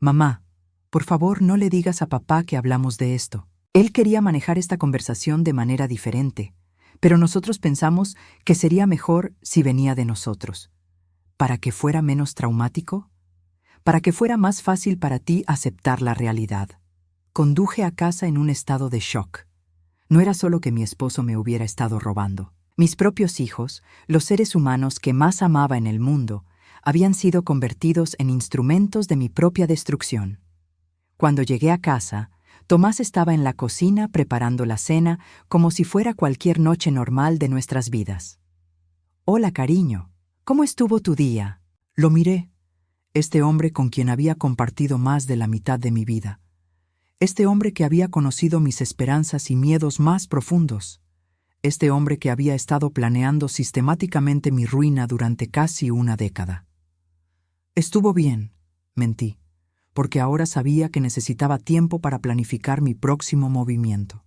Mamá, por favor no le digas a papá que hablamos de esto. Él quería manejar esta conversación de manera diferente, pero nosotros pensamos que sería mejor si venía de nosotros. ¿Para que fuera menos traumático? Para que fuera más fácil para ti aceptar la realidad. Conduje a casa en un estado de shock. No era solo que mi esposo me hubiera estado robando. Mis propios hijos, los seres humanos que más amaba en el mundo, habían sido convertidos en instrumentos de mi propia destrucción. Cuando llegué a casa, Tomás estaba en la cocina preparando la cena como si fuera cualquier noche normal de nuestras vidas. «Hola, cariño. ¿Cómo estuvo tu día?» Lo miré. Este hombre con quien había compartido más de la mitad de mi vida. Este hombre que había conocido mis esperanzas y miedos más profundos. Este hombre que había estado planeando sistemáticamente mi ruina durante casi una década. Estuvo bien, mentí, porque ahora sabía que necesitaba tiempo para planificar mi próximo movimiento.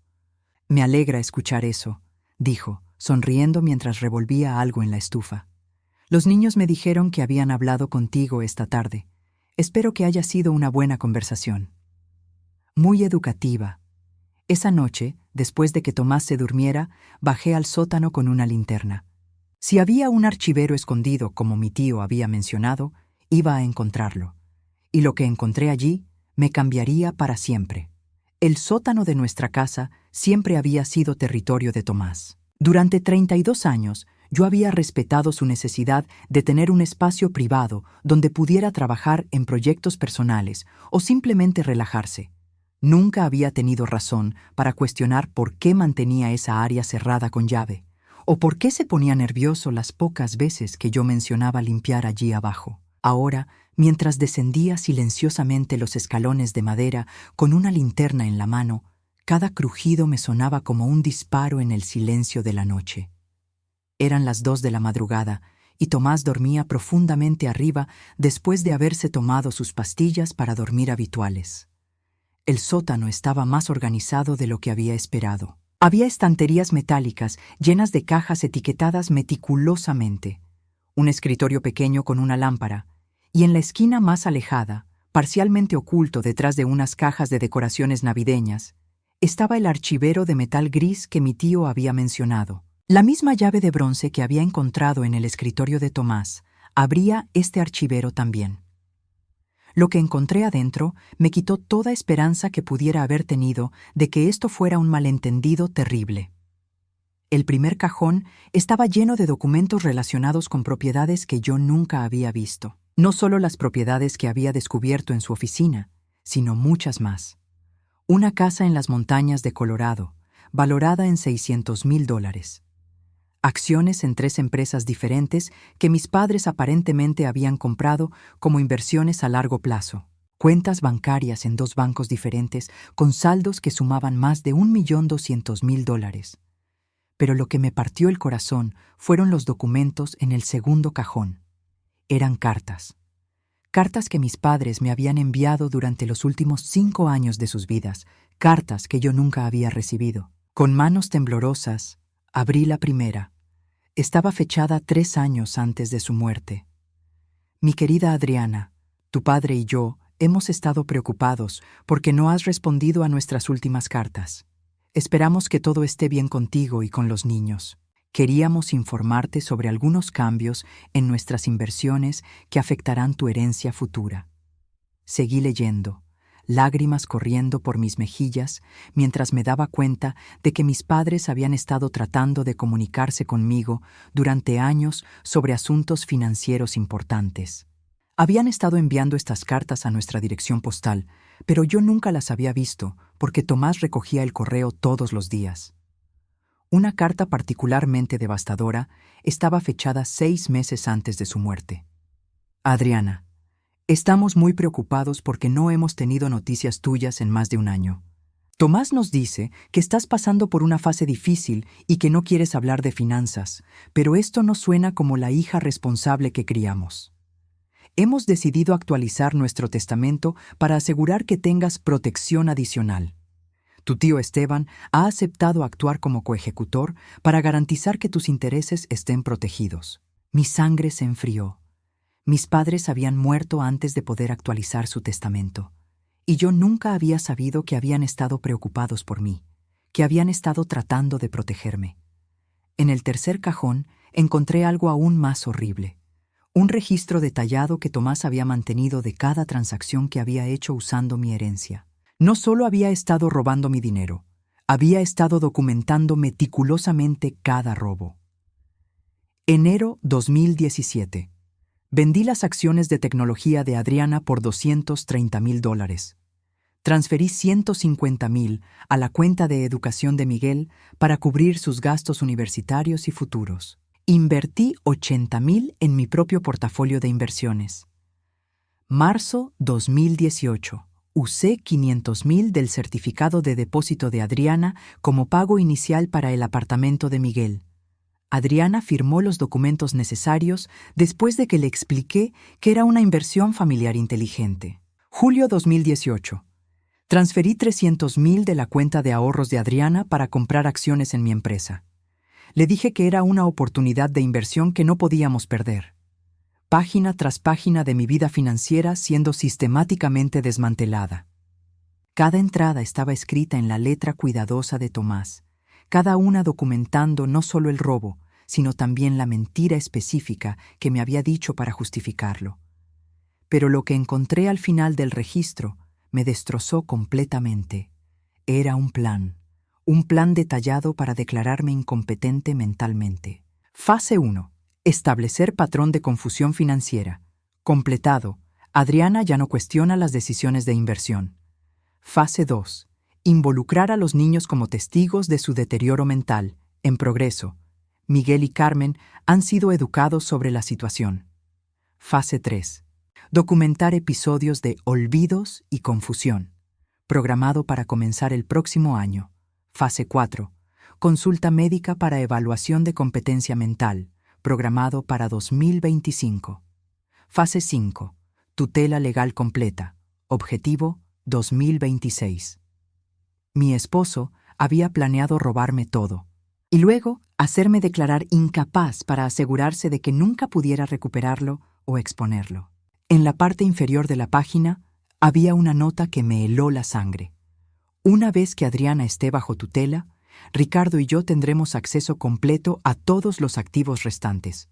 Me alegra escuchar eso, dijo, sonriendo mientras revolvía algo en la estufa. Los niños me dijeron que habían hablado contigo esta tarde. Espero que haya sido una buena conversación. Muy educativa. Esa noche, después de que Tomás se durmiera, bajé al sótano con una linterna. Si había un archivero escondido, como mi tío había mencionado, iba a encontrarlo. Y lo que encontré allí me cambiaría para siempre. El sótano de nuestra casa siempre había sido territorio de Tomás. Durante 32 años, yo había respetado su necesidad de tener un espacio privado donde pudiera trabajar en proyectos personales o simplemente relajarse. Nunca había tenido razón para cuestionar por qué mantenía esa área cerrada con llave, o por qué se ponía nervioso las pocas veces que yo mencionaba limpiar allí abajo. Ahora, mientras descendía silenciosamente los escalones de madera con una linterna en la mano, cada crujido me sonaba como un disparo en el silencio de la noche. Eran las 2 de la madrugada y Tomás dormía profundamente arriba después de haberse tomado sus pastillas para dormir habituales. El sótano estaba más organizado de lo que había esperado. Había estanterías metálicas llenas de cajas etiquetadas meticulosamente, un escritorio pequeño con una lámpara, y en la esquina más alejada, parcialmente oculto detrás de unas cajas de decoraciones navideñas, estaba el archivero de metal gris que mi tío había mencionado. La misma llave de bronce que había encontrado en el escritorio de Tomás abría este archivero también. Lo que encontré adentro me quitó toda esperanza que pudiera haber tenido de que esto fuera un malentendido terrible. El primer cajón estaba lleno de documentos relacionados con propiedades que yo nunca había visto. No solo las propiedades que había descubierto en su oficina, sino muchas más. Una casa en las montañas de Colorado, valorada en $600,000. acciones en 3 empresas diferentes que mis padres aparentemente habían comprado como inversiones a largo plazo, cuentas bancarias en 2 bancos diferentes con saldos que sumaban más de $1.200.000. Pero lo que me partió el corazón fueron los documentos en el segundo cajón. Eran cartas. Cartas que mis padres me habían enviado durante los últimos 5 años de sus vidas, cartas que yo nunca había recibido. Con manos temblorosas, abrí la primera. Estaba fechada 3 años antes de su muerte. Mi querida Adriana, tu padre y yo hemos estado preocupados porque no has respondido a nuestras últimas cartas. Esperamos que todo esté bien contigo y con los niños. Queríamos informarte sobre algunos cambios en nuestras inversiones que afectarán tu herencia futura. Seguí leyendo, lágrimas corriendo por mis mejillas mientras me daba cuenta de que mis padres habían estado tratando de comunicarse conmigo durante años sobre asuntos financieros importantes. Habían estado enviando estas cartas a nuestra dirección postal, pero yo nunca las había visto porque Tomás recogía el correo todos los días. Una carta particularmente devastadora estaba fechada 6 meses antes de su muerte. Adriana, estamos muy preocupados porque no hemos tenido noticias tuyas en más de 1 año. Tomás nos dice que estás pasando por una fase difícil y que no quieres hablar de finanzas, pero esto no suena como la hija responsable que criamos. Hemos decidido actualizar nuestro testamento para asegurar que tengas protección adicional. Tu tío Esteban ha aceptado actuar como coejecutor para garantizar que tus intereses estén protegidos. Mi sangre se enfrió. Mis padres habían muerto antes de poder actualizar su testamento, y yo nunca había sabido que habían estado preocupados por mí, que habían estado tratando de protegerme. En el tercer cajón encontré algo aún más horrible. Un registro detallado que Tomás había mantenido de cada transacción que había hecho usando mi herencia. No solo había estado robando mi dinero, había estado documentando meticulosamente cada robo. Enero 2017. Vendí las acciones de tecnología de Adriana por $230.000. Transferí $150.000 a la cuenta de educación de Miguel para cubrir sus gastos universitarios y futuros. Invertí $80.000 en mi propio portafolio de inversiones. Marzo 2018. Usé $500.000 del certificado de depósito de Adriana como pago inicial para el apartamento de Miguel. Adriana firmó los documentos necesarios después de que le expliqué que era una inversión familiar inteligente. Julio 2018. Transferí $300.000 de la cuenta de ahorros de Adriana para comprar acciones en mi empresa. Le dije que era una oportunidad de inversión que no podíamos perder. Página tras página de mi vida financiera siendo sistemáticamente desmantelada. Cada entrada estaba escrita en la letra cuidadosa de Tomás, cada una documentando no solo el robo, sino también la mentira específica que me había dicho para justificarlo. Pero lo que encontré al final del registro me destrozó completamente. Era un plan detallado para declararme incompetente mentalmente. Fase 1. Establecer patrón de confusión financiera. Completado. Adriana ya no cuestiona las decisiones de inversión. Fase 2. Involucrar a los niños como testigos de su deterioro mental. En progreso. Miguel y Carmen han sido educados sobre la situación. Fase 3. Documentar episodios de olvidos y confusión. Programado para comenzar el próximo año. Fase 4. Consulta médica para evaluación de competencia mental. Programado para 2025. Fase 5. Tutela legal completa. Objetivo 2026. Mi esposo había planeado robarme todo y luego hacerme declarar incapaz para asegurarse de que nunca pudiera recuperarlo o exponerlo. En la parte inferior de la página había una nota que me heló la sangre. Una vez que Adriana esté bajo tutela, Ricardo y yo tendremos acceso completo a todos los activos restantes.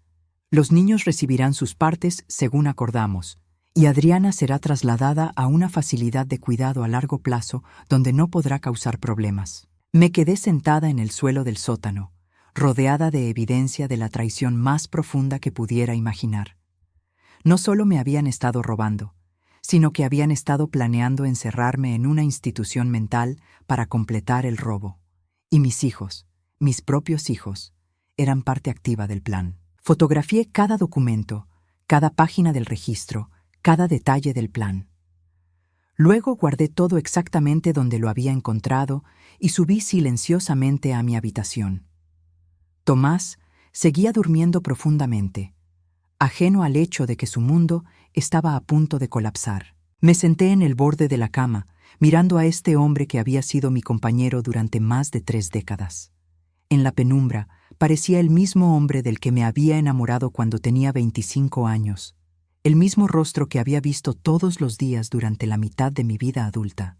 Los niños recibirán sus partes según acordamos, y Adriana será trasladada a una facilidad de cuidado a largo plazo donde no podrá causar problemas. Me quedé sentada en el suelo del sótano, rodeada de evidencia de la traición más profunda que pudiera imaginar. No solo me habían estado robando, sino que habían estado planeando encerrarme en una institución mental para completar el robo. Y mis hijos, mis propios hijos, eran parte activa del plan. Fotografié cada documento, cada página del registro, cada detalle del plan. Luego guardé todo exactamente donde lo había encontrado y subí silenciosamente a mi habitación. Tomás seguía durmiendo profundamente, ajeno al hecho de que su mundo estaba a punto de colapsar. Me senté en el borde de la cama, mirando a este hombre que había sido mi compañero durante más de 3 décadas. En la penumbra, parecía el mismo hombre del que me había enamorado cuando tenía 25 años, el mismo rostro que había visto todos los días durante la mitad de mi vida adulta.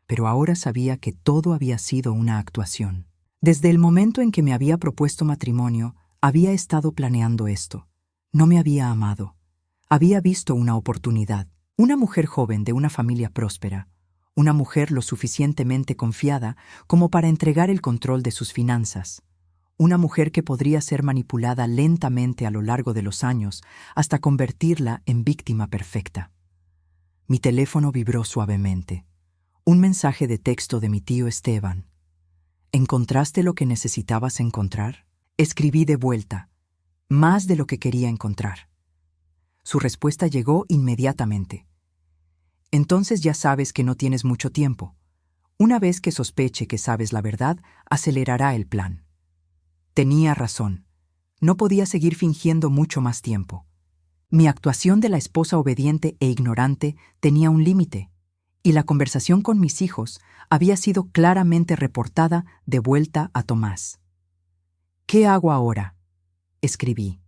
Pero ahora sabía que todo había sido una actuación. Desde el momento en que me había propuesto matrimonio, había estado planeando esto. No me había amado. Había visto una oportunidad. Una mujer joven de una familia próspera. Una mujer lo suficientemente confiada como para entregar el control de sus finanzas. Una mujer que podría ser manipulada lentamente a lo largo de los años hasta convertirla en víctima perfecta. Mi teléfono vibró suavemente. Un mensaje de texto de mi tío Esteban. ¿Encontraste lo que necesitabas encontrar? Escribí de vuelta. Más de lo que quería encontrar. Su respuesta llegó inmediatamente. Entonces ya sabes que no tienes mucho tiempo. Una vez que sospeche que sabes la verdad, acelerará el plan. Tenía razón. No podía seguir fingiendo mucho más tiempo. Mi actuación de la esposa obediente e ignorante tenía un límite, y la conversación con mis hijos había sido claramente reportada de vuelta a Tomás. ¿Qué hago ahora?, escribí.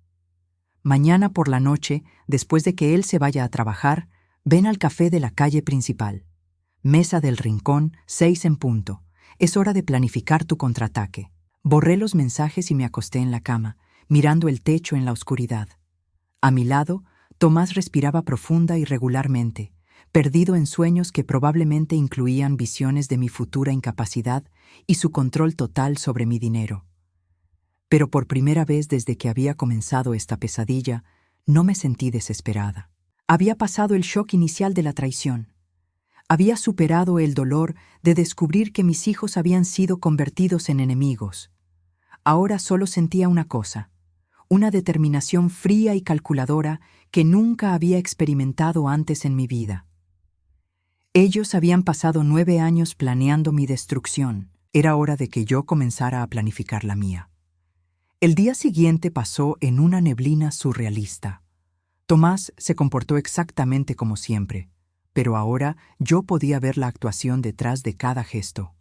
Mañana por la noche, después de que él se vaya a trabajar, ven al café de la calle principal. Mesa del Rincón, 6 en punto. Es hora de planificar tu contraataque. Borré los mensajes y me acosté en la cama, mirando el techo en la oscuridad. A mi lado, Tomás respiraba profunda y regularmente, perdido en sueños que probablemente incluían visiones de mi futura incapacidad y su control total sobre mi dinero. Pero por primera vez desde que había comenzado esta pesadilla, no me sentí desesperada. Había pasado el shock inicial de la traición. Había superado el dolor de descubrir que mis hijos habían sido convertidos en enemigos. Ahora solo sentía una cosa, una determinación fría y calculadora que nunca había experimentado antes en mi vida. Ellos habían pasado 9 años planeando mi destrucción. Era hora de que yo comenzara a planificar la mía. El día siguiente pasó en una neblina surrealista. Tomás se comportó exactamente como siempre, pero ahora yo podía ver la actuación detrás de cada gesto.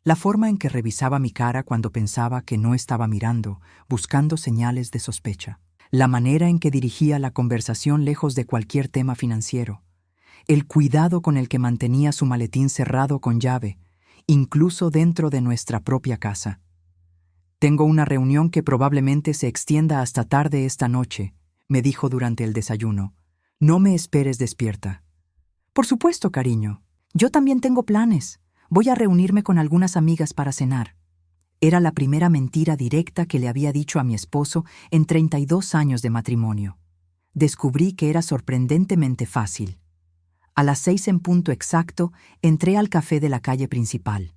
La forma en que revisaba mi cara cuando pensaba que no estaba mirando, buscando señales de sospecha. La manera en que dirigía la conversación lejos de cualquier tema financiero. El cuidado con el que mantenía su maletín cerrado con llave, incluso dentro de nuestra propia casa. Tengo una reunión que probablemente se extienda hasta tarde esta noche, me dijo durante el desayuno. No me esperes despierta. Por supuesto, cariño. Yo también tengo planes. Voy a reunirme con algunas amigas para cenar. Era la primera mentira directa que le había dicho a mi esposo en 32 años de matrimonio. Descubrí que era sorprendentemente fácil. A las 6 en punto exacto, entré al café de la calle principal.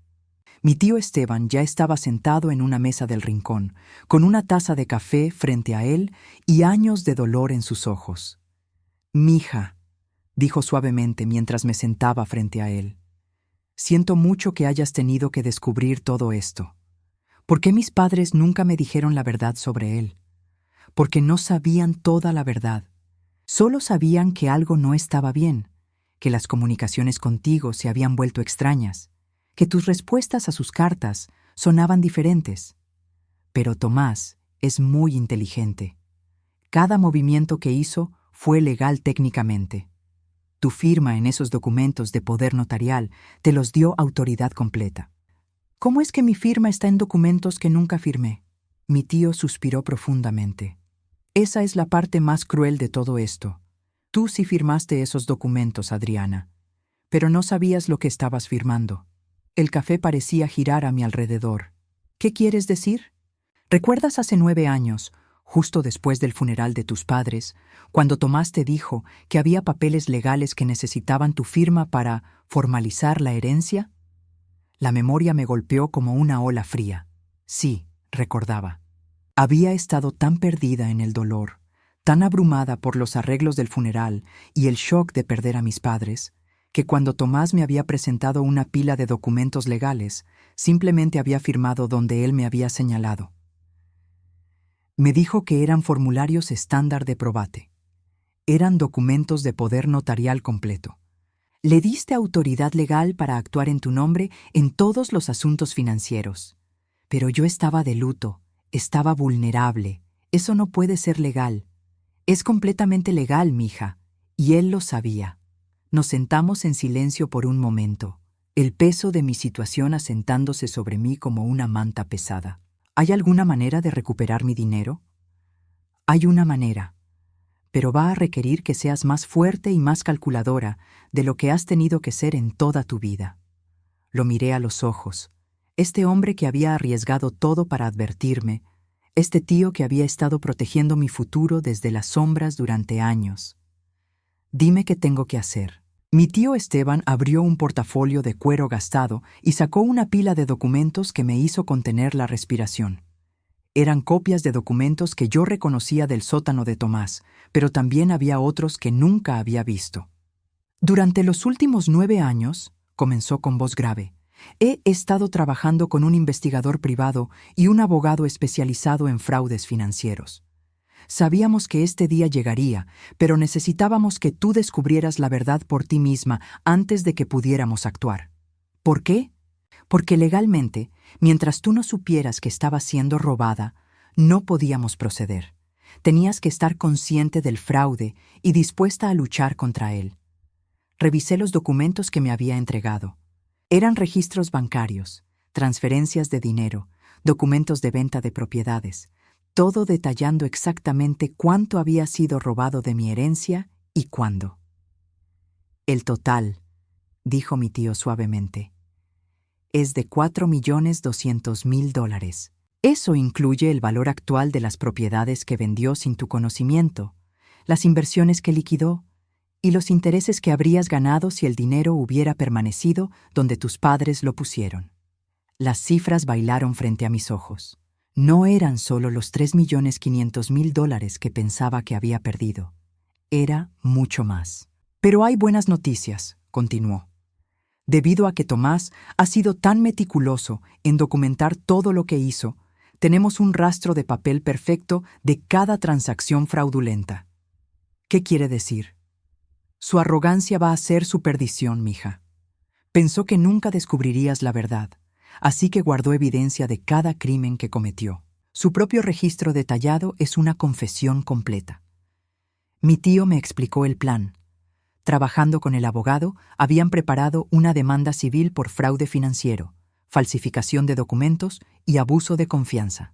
Mi tío Esteban ya estaba sentado en una mesa del rincón, con una taza de café frente a él y años de dolor en sus ojos. «Mija», dijo suavemente mientras me sentaba frente a él. «Siento mucho que hayas tenido que descubrir todo esto. ¿Por qué mis padres nunca me dijeron la verdad sobre él? Porque no sabían toda la verdad. Solo sabían que algo no estaba bien, que las comunicaciones contigo se habían vuelto extrañas, que tus respuestas a sus cartas sonaban diferentes. Pero Tomás es muy inteligente. Cada movimiento que hizo fue legal técnicamente. Tu firma en esos documentos de poder notarial te los dio autoridad completa. ¿Cómo es que mi firma está en documentos que nunca firmé? Mi tío suspiró profundamente. Esa es la parte más cruel de todo esto. Tú sí firmaste esos documentos, Adriana, pero no sabías lo que estabas firmando. El café parecía girar a mi alrededor. ¿Qué quieres decir? ¿Recuerdas hace 9 años, justo después del funeral de tus padres, cuando Tomás te dijo que había papeles legales que necesitaban tu firma para formalizar la herencia? La memoria me golpeó como una ola fría. Sí, recordaba. Había estado tan perdida en el dolor, tan abrumada por los arreglos del funeral y el shock de perder a mis padres, que cuando Tomás me había presentado una pila de documentos legales, simplemente había firmado donde él me había señalado. Me dijo que eran formularios estándar de probate. Eran documentos de poder notarial completo. Le diste autoridad legal para actuar en tu nombre en todos los asuntos financieros. Pero yo estaba de luto, estaba vulnerable. Eso no puede ser legal. Es completamente legal, mija, y él lo sabía. Nos sentamos en silencio por un momento, el peso de mi situación asentándose sobre mí como una manta pesada. ¿Hay alguna manera de recuperar mi dinero? Hay una manera, pero va a requerir que seas más fuerte y más calculadora de lo que has tenido que ser en toda tu vida. Lo miré a los ojos. Este hombre que había arriesgado todo para advertirme, este tío que había estado protegiendo mi futuro desde las sombras durante años. Dime qué tengo que hacer. Mi tío Esteban abrió un portafolio de cuero gastado y sacó una pila de documentos que me hizo contener la respiración. Eran copias de documentos que yo reconocía del sótano de Tomás, pero también había otros que nunca había visto. Durante los últimos 9 años, comenzó con voz grave, he estado trabajando con un investigador privado y un abogado especializado en fraudes financieros. Sabíamos que este día llegaría, pero necesitábamos que tú descubrieras la verdad por ti misma antes de que pudiéramos actuar. ¿Por qué? Porque legalmente, mientras tú no supieras que estabas siendo robada, no podíamos proceder. Tenías que estar consciente del fraude y dispuesta a luchar contra él. Revisé los documentos que me había entregado. Eran registros bancarios, transferencias de dinero, documentos de venta de propiedades, todo detallando exactamente cuánto había sido robado de mi herencia y cuándo. El total, dijo mi tío suavemente, es de $4.200.000. Eso incluye el valor actual de las propiedades que vendió sin tu conocimiento, las inversiones que liquidó y los intereses que habrías ganado si el dinero hubiera permanecido donde tus padres lo pusieron. Las cifras bailaron frente a mis ojos. No eran solo los $3.500.000 que pensaba que había perdido. Era mucho más. Pero hay buenas noticias, continuó. Debido a que Tomás ha sido tan meticuloso en documentar todo lo que hizo, tenemos un rastro de papel perfecto de cada transacción fraudulenta. ¿Qué quiere decir? Su arrogancia va a ser su perdición, mija. Pensó que nunca descubrirías la verdad, así que guardó evidencia de cada crimen que cometió. Su propio registro detallado es una confesión completa. Mi tío me explicó el plan. Trabajando con el abogado, habían preparado una demanda civil por fraude financiero, falsificación de documentos y abuso de confianza.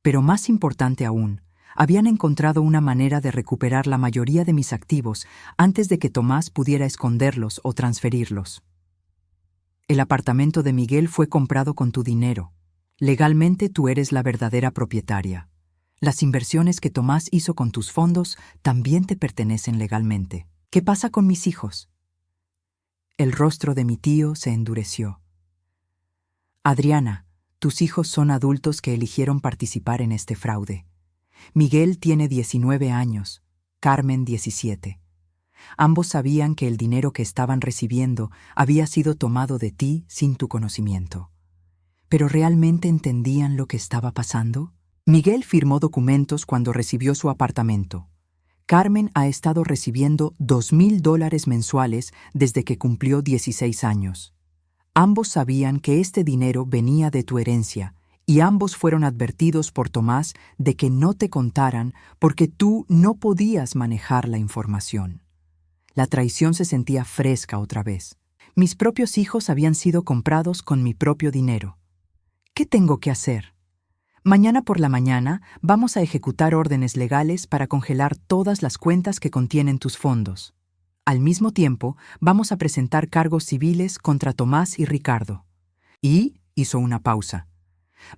Pero más importante aún, habían encontrado una manera de recuperar la mayoría de mis activos antes de que Tomás pudiera esconderlos o transferirlos. El apartamento de Miguel fue comprado con tu dinero. Legalmente tú eres la verdadera propietaria. Las inversiones que Tomás hizo con tus fondos también te pertenecen legalmente. ¿Qué pasa con mis hijos? El rostro de mi tío se endureció. Adriana, tus hijos son adultos que eligieron participar en este fraude. Miguel tiene 19 años, Carmen 17. Ambos sabían que el dinero que estaban recibiendo había sido tomado de ti sin tu conocimiento. ¿Pero realmente entendían lo que estaba pasando? Miguel firmó documentos cuando recibió su apartamento. Carmen ha estado recibiendo $2.000 mensuales desde que cumplió 16 años. Ambos sabían que este dinero venía de tu herencia y ambos fueron advertidos por Tomás de que no te contaran porque tú no podías manejar la información. La traición se sentía fresca otra vez. Mis propios hijos habían sido comprados con mi propio dinero. ¿Qué tengo que hacer? Mañana por la mañana vamos a ejecutar órdenes legales para congelar todas las cuentas que contienen tus fondos. Al mismo tiempo, vamos a presentar cargos civiles contra Tomás y Ricardo. Y hizo una pausa.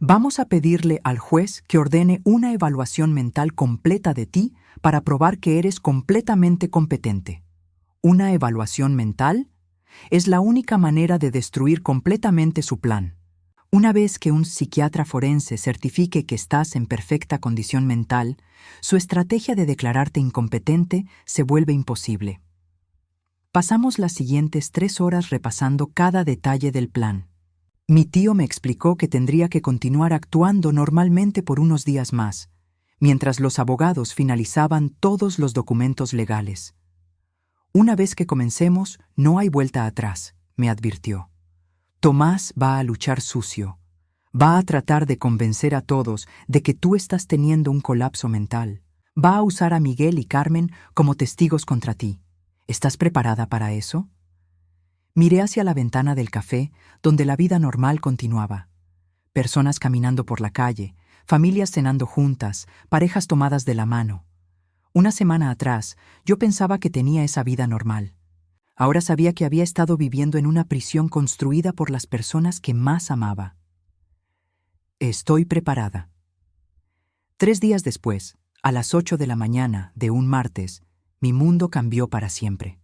Vamos a pedirle al juez que ordene una evaluación mental completa de ti para probar que eres completamente competente. ¿Una evaluación mental? Es la única manera de destruir completamente su plan. Una vez que un psiquiatra forense certifique que estás en perfecta condición mental, su estrategia de declararte incompetente se vuelve imposible. Pasamos las siguientes 3 horas repasando cada detalle del plan. Mi tío me explicó que tendría que continuar actuando normalmente por unos días más, mientras los abogados finalizaban todos los documentos legales. Una vez que comencemos, no hay vuelta atrás, me advirtió. Tomás va a luchar sucio. Va a tratar de convencer a todos de que tú estás teniendo un colapso mental. Va a usar a Miguel y Carmen como testigos contra ti. ¿Estás preparada para eso? Miré hacia la ventana del café, donde la vida normal continuaba. Personas caminando por la calle, familias cenando juntas, parejas tomadas de la mano. Una semana atrás, yo pensaba que tenía esa vida normal. Ahora sabía que había estado viviendo en una prisión construida por las personas que más amaba. Estoy preparada. 3 días después, a las 8 de la mañana de un martes, mi mundo cambió para siempre.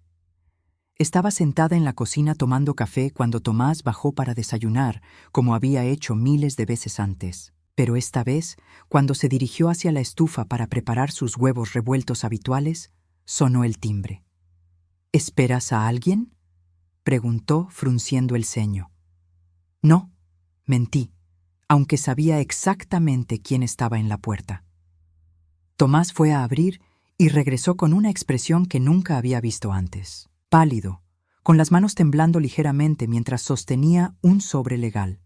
Estaba sentada en la cocina tomando café cuando Tomás bajó para desayunar, como había hecho miles de veces antes. Pero esta vez, cuando se dirigió hacia la estufa para preparar sus huevos revueltos habituales, sonó el timbre. ¿Esperas a alguien?, preguntó, frunciendo el ceño. No, mentí, aunque sabía exactamente quién estaba en la puerta. Tomás fue a abrir y regresó con una expresión que nunca había visto antes. Pálido, con las manos temblando ligeramente mientras sostenía un sobre legal.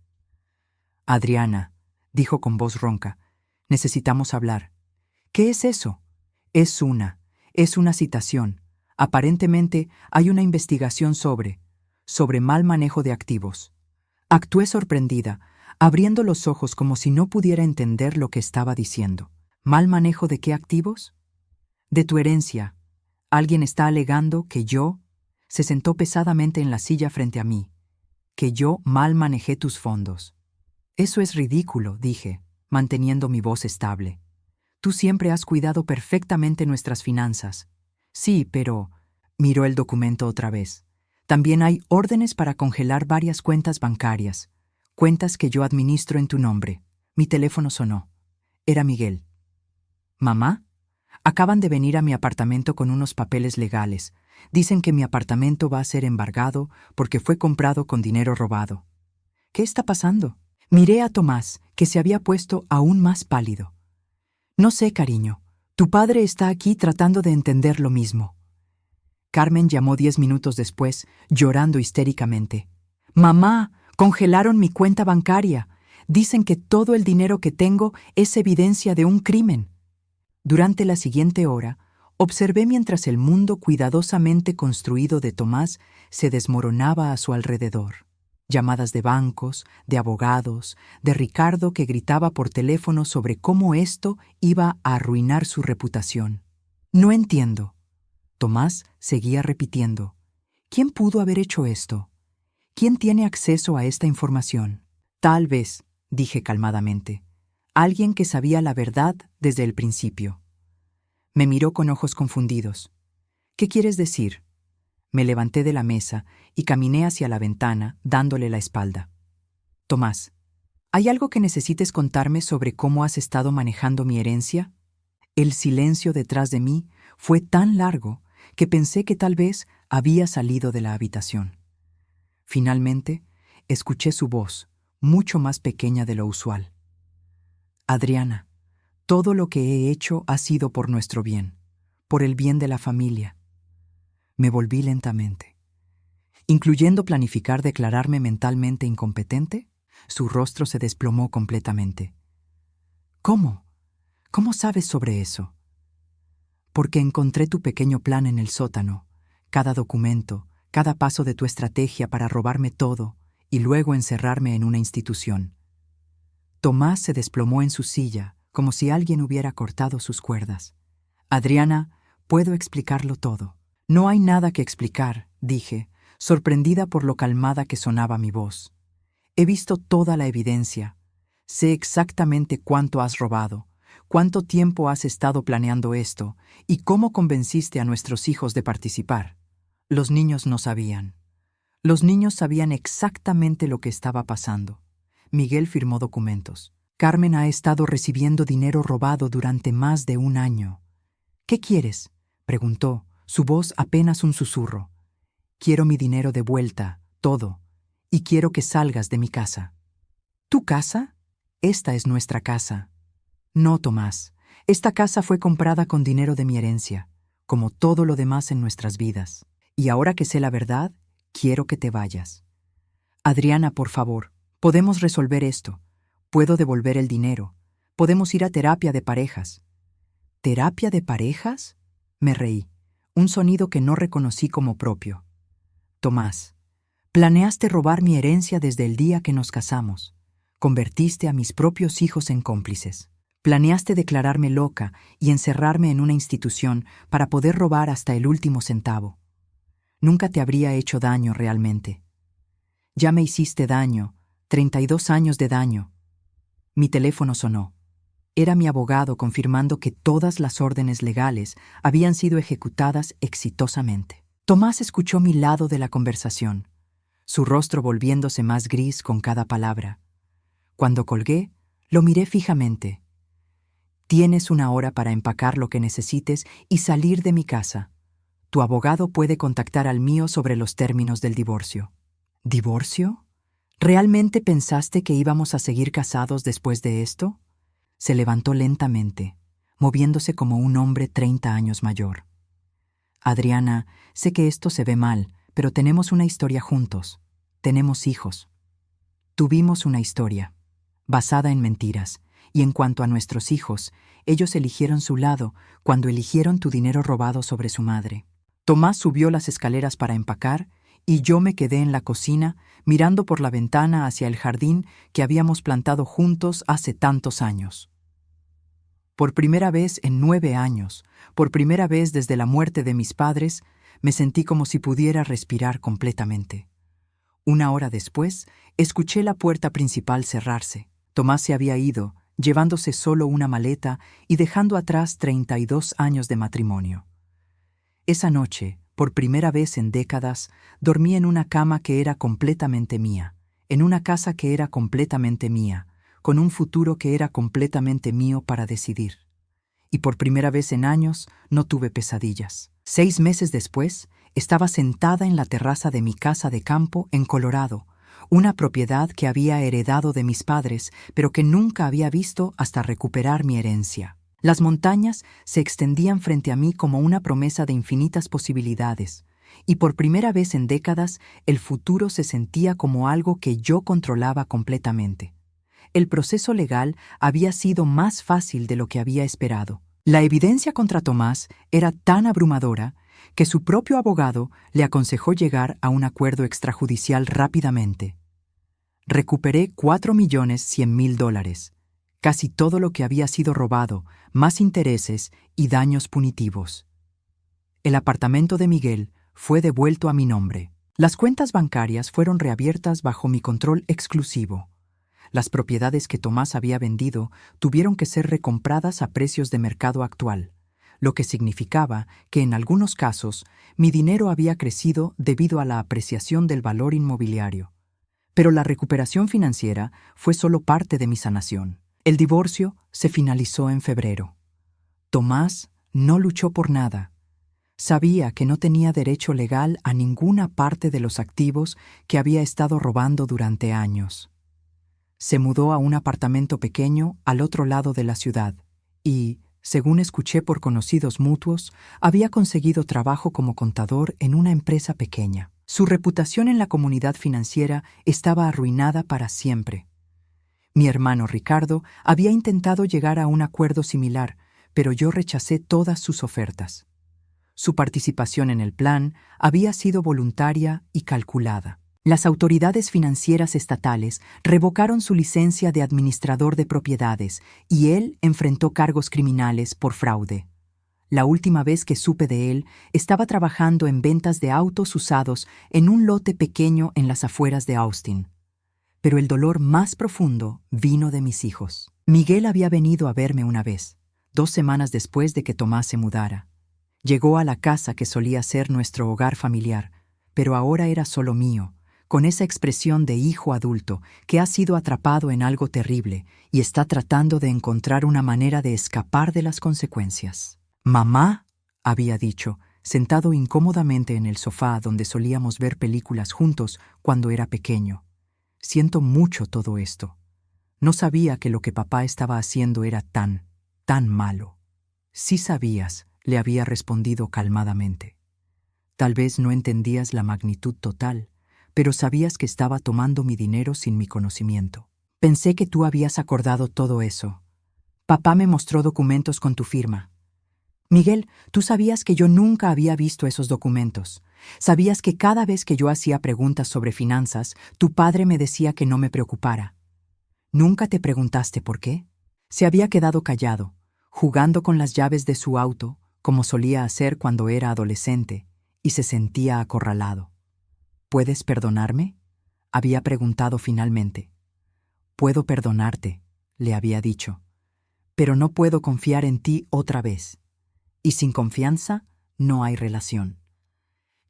Adriana, dijo con voz ronca, necesitamos hablar. ¿Qué es eso? Es una citación. Aparentemente hay una investigación sobre mal manejo de activos. Actué sorprendida, abriendo los ojos como si no pudiera entender lo que estaba diciendo. ¿Mal manejo de qué activos? De tu herencia. Alguien está alegando que yo... Se sentó pesadamente en la silla frente a mí. Que yo mal manejé tus fondos. Eso es ridículo, dije, manteniendo mi voz estable. Tú siempre has cuidado perfectamente nuestras finanzas. Sí, pero... Miró el documento otra vez. También hay órdenes para congelar varias cuentas bancarias. Cuentas que yo administro en tu nombre. Mi teléfono sonó. Era Miguel. ¿Mamá? Acaban de venir a mi apartamento con unos papeles legales. Dicen que mi apartamento va a ser embargado porque fue comprado con dinero robado. ¿Qué está pasando? Miré a Tomás, que se había puesto aún más pálido. No sé, cariño. Tu padre está aquí tratando de entender lo mismo. Carmen llamó 10 minutos después, llorando histéricamente. «Mamá, congelaron mi cuenta bancaria. Dicen que todo el dinero que tengo es evidencia de un crimen». Durante la siguiente hora, observé mientras el mundo cuidadosamente construido de Tomás se desmoronaba a su alrededor. Llamadas de bancos, de abogados, de Ricardo que gritaba por teléfono sobre cómo esto iba a arruinar su reputación. «No entiendo». Tomás seguía repitiendo. ¿Quién pudo haber hecho esto? ¿Quién tiene acceso a esta información? Tal vez, dije calmadamente, alguien que sabía la verdad desde el principio. Me miró con ojos confundidos. ¿Qué quieres decir? Me levanté de la mesa y caminé hacia la ventana, dándole la espalda. Tomás, ¿hay algo que necesites contarme sobre cómo has estado manejando mi herencia? El silencio detrás de mí fue tan largo que pensé que tal vez había salido de la habitación. Finalmente, escuché su voz, mucho más pequeña de lo usual. Adriana, todo lo que he hecho ha sido por nuestro bien, por el bien de la familia. Me volví lentamente. ¿Incluyendo planificar declararme mentalmente incompetente? Su rostro se desplomó completamente. ¿Cómo? ¿Cómo sabes sobre eso? Porque encontré tu pequeño plan en el sótano, cada documento, cada paso de tu estrategia para robarme todo y luego encerrarme en una institución. Tomás se desplomó en su silla, como si alguien hubiera cortado sus cuerdas. Adriana, puedo explicarlo todo. No hay nada que explicar, dije, sorprendida por lo calmada que sonaba mi voz. He visto toda la evidencia. Sé exactamente cuánto has robado, cuánto tiempo has estado planeando esto y cómo convenciste a nuestros hijos de participar. Los niños no sabían. Los niños sabían exactamente lo que estaba pasando. Miguel firmó documentos. Carmen ha estado recibiendo dinero robado durante más de un año. ¿Qué quieres?, preguntó, su voz apenas un susurro. Quiero mi dinero de vuelta, todo, y quiero que salgas de mi casa. ¿Tu casa? Esta es nuestra casa. No, Tomás. Esta casa fue comprada con dinero de mi herencia, como todo lo demás en nuestras vidas. Y ahora que sé la verdad, quiero que te vayas. Adriana, por favor, podemos resolver esto. Puedo devolver el dinero. Podemos ir a terapia de parejas. ¿Terapia de parejas? Me reí, un sonido que no reconocí como propio. Tomás, planeaste robar mi herencia desde el día que nos casamos. Convertiste a mis propios hijos en cómplices. Planeaste declararme loca y encerrarme en una institución para poder robar hasta el último centavo. Nunca te habría hecho daño realmente. Ya me hiciste daño, 32 años de daño. Mi teléfono sonó. Era mi abogado confirmando que todas las órdenes legales habían sido ejecutadas exitosamente. Tomás escuchó mi lado de la conversación, su rostro volviéndose más gris con cada palabra. Cuando colgué, lo miré fijamente. Tienes una hora para empacar lo que necesites y salir de mi casa. Tu abogado puede contactar al mío sobre los términos del divorcio. ¿Divorcio? ¿Realmente pensaste que íbamos a seguir casados después de esto? Se levantó lentamente, moviéndose como un hombre 30 años mayor. Adriana, sé que esto se ve mal, pero tenemos una historia juntos. Tenemos hijos. Tuvimos una historia, basada en mentiras, y en cuanto a nuestros hijos, ellos eligieron su lado cuando eligieron tu dinero robado sobre su madre. Tomás subió las escaleras para empacar y yo me quedé en la cocina mirando por la ventana hacia el jardín que habíamos plantado juntos hace tantos años. Por primera vez en 9 años, por primera vez desde la muerte de mis padres, me sentí como si pudiera respirar completamente. Una hora después, escuché la puerta principal cerrarse. Tomás se había ido, llevándose solo una maleta y dejando atrás 32 años de matrimonio. Esa noche, por primera vez en décadas, dormí en una cama que era completamente mía, en una casa que era completamente mía, con un futuro que era completamente mío para decidir. Y por primera vez en años no tuve pesadillas. 6 meses después, estaba sentada en la terraza de mi casa de campo en Colorado, una propiedad que había heredado de mis padres, pero que nunca había visto hasta recuperar mi herencia. Las montañas se extendían frente a mí como una promesa de infinitas posibilidades, y por primera vez en décadas el futuro se sentía como algo que yo controlaba completamente. El proceso legal había sido más fácil de lo que había esperado. La evidencia contra Tomás era tan abrumadora que su propio abogado le aconsejó llegar a un acuerdo extrajudicial rápidamente. Recuperé $4.100.000, casi todo lo que había sido robado, más intereses y daños punitivos. El apartamento de Miguel fue devuelto a mi nombre. Las cuentas bancarias fueron reabiertas bajo mi control exclusivo. Las propiedades que Tomás había vendido tuvieron que ser recompradas a precios de mercado actual, lo que significaba que en algunos casos mi dinero había crecido debido a la apreciación del valor inmobiliario. Pero la recuperación financiera fue solo parte de mi sanación. El divorcio se finalizó en febrero. Tomás no luchó por nada. Sabía que no tenía derecho legal a ninguna parte de los activos que había estado robando durante años. Se mudó a un apartamento pequeño al otro lado de la ciudad y, según escuché por conocidos mutuos, había conseguido trabajo como contador en una empresa pequeña. Su reputación en la comunidad financiera estaba arruinada para siempre. Mi hermano Ricardo había intentado llegar a un acuerdo similar, pero yo rechacé todas sus ofertas. Su participación en el plan había sido voluntaria y calculada. Las autoridades financieras estatales revocaron su licencia de administrador de propiedades y él enfrentó cargos criminales por fraude. La última vez que supe de él, estaba trabajando en ventas de autos usados en un lote pequeño en las afueras de Austin. Pero el dolor más profundo vino de mis hijos. Miguel había venido a verme una vez, 2 semanas después de que Tomás se mudara. Llegó a la casa que solía ser nuestro hogar familiar, pero ahora era solo mío, con esa expresión de hijo adulto que ha sido atrapado en algo terrible y está tratando de encontrar una manera de escapar de las consecuencias. «Mamá», había dicho, sentado incómodamente en el sofá donde solíamos ver películas juntos cuando era pequeño. «Siento mucho todo esto. No sabía que lo que papá estaba haciendo era tan malo». «Sí sabías», le había respondido calmadamente. «Tal vez no entendías la magnitud total, pero sabías que estaba tomando mi dinero sin mi conocimiento. Pensé que tú habías acordado todo eso. Papá me mostró documentos con tu firma. Miguel, tú sabías que yo nunca había visto esos documentos. Sabías que cada vez que yo hacía preguntas sobre finanzas, tu padre me decía que no me preocupara. ¿Nunca te preguntaste por qué?» Se había quedado callado, jugando con las llaves de su auto, como solía hacer cuando era adolescente, y se sentía acorralado. «¿Puedes perdonarme?», había preguntado finalmente. «Puedo perdonarte», le había dicho, «pero no puedo confiar en ti otra vez. Y sin confianza no hay relación».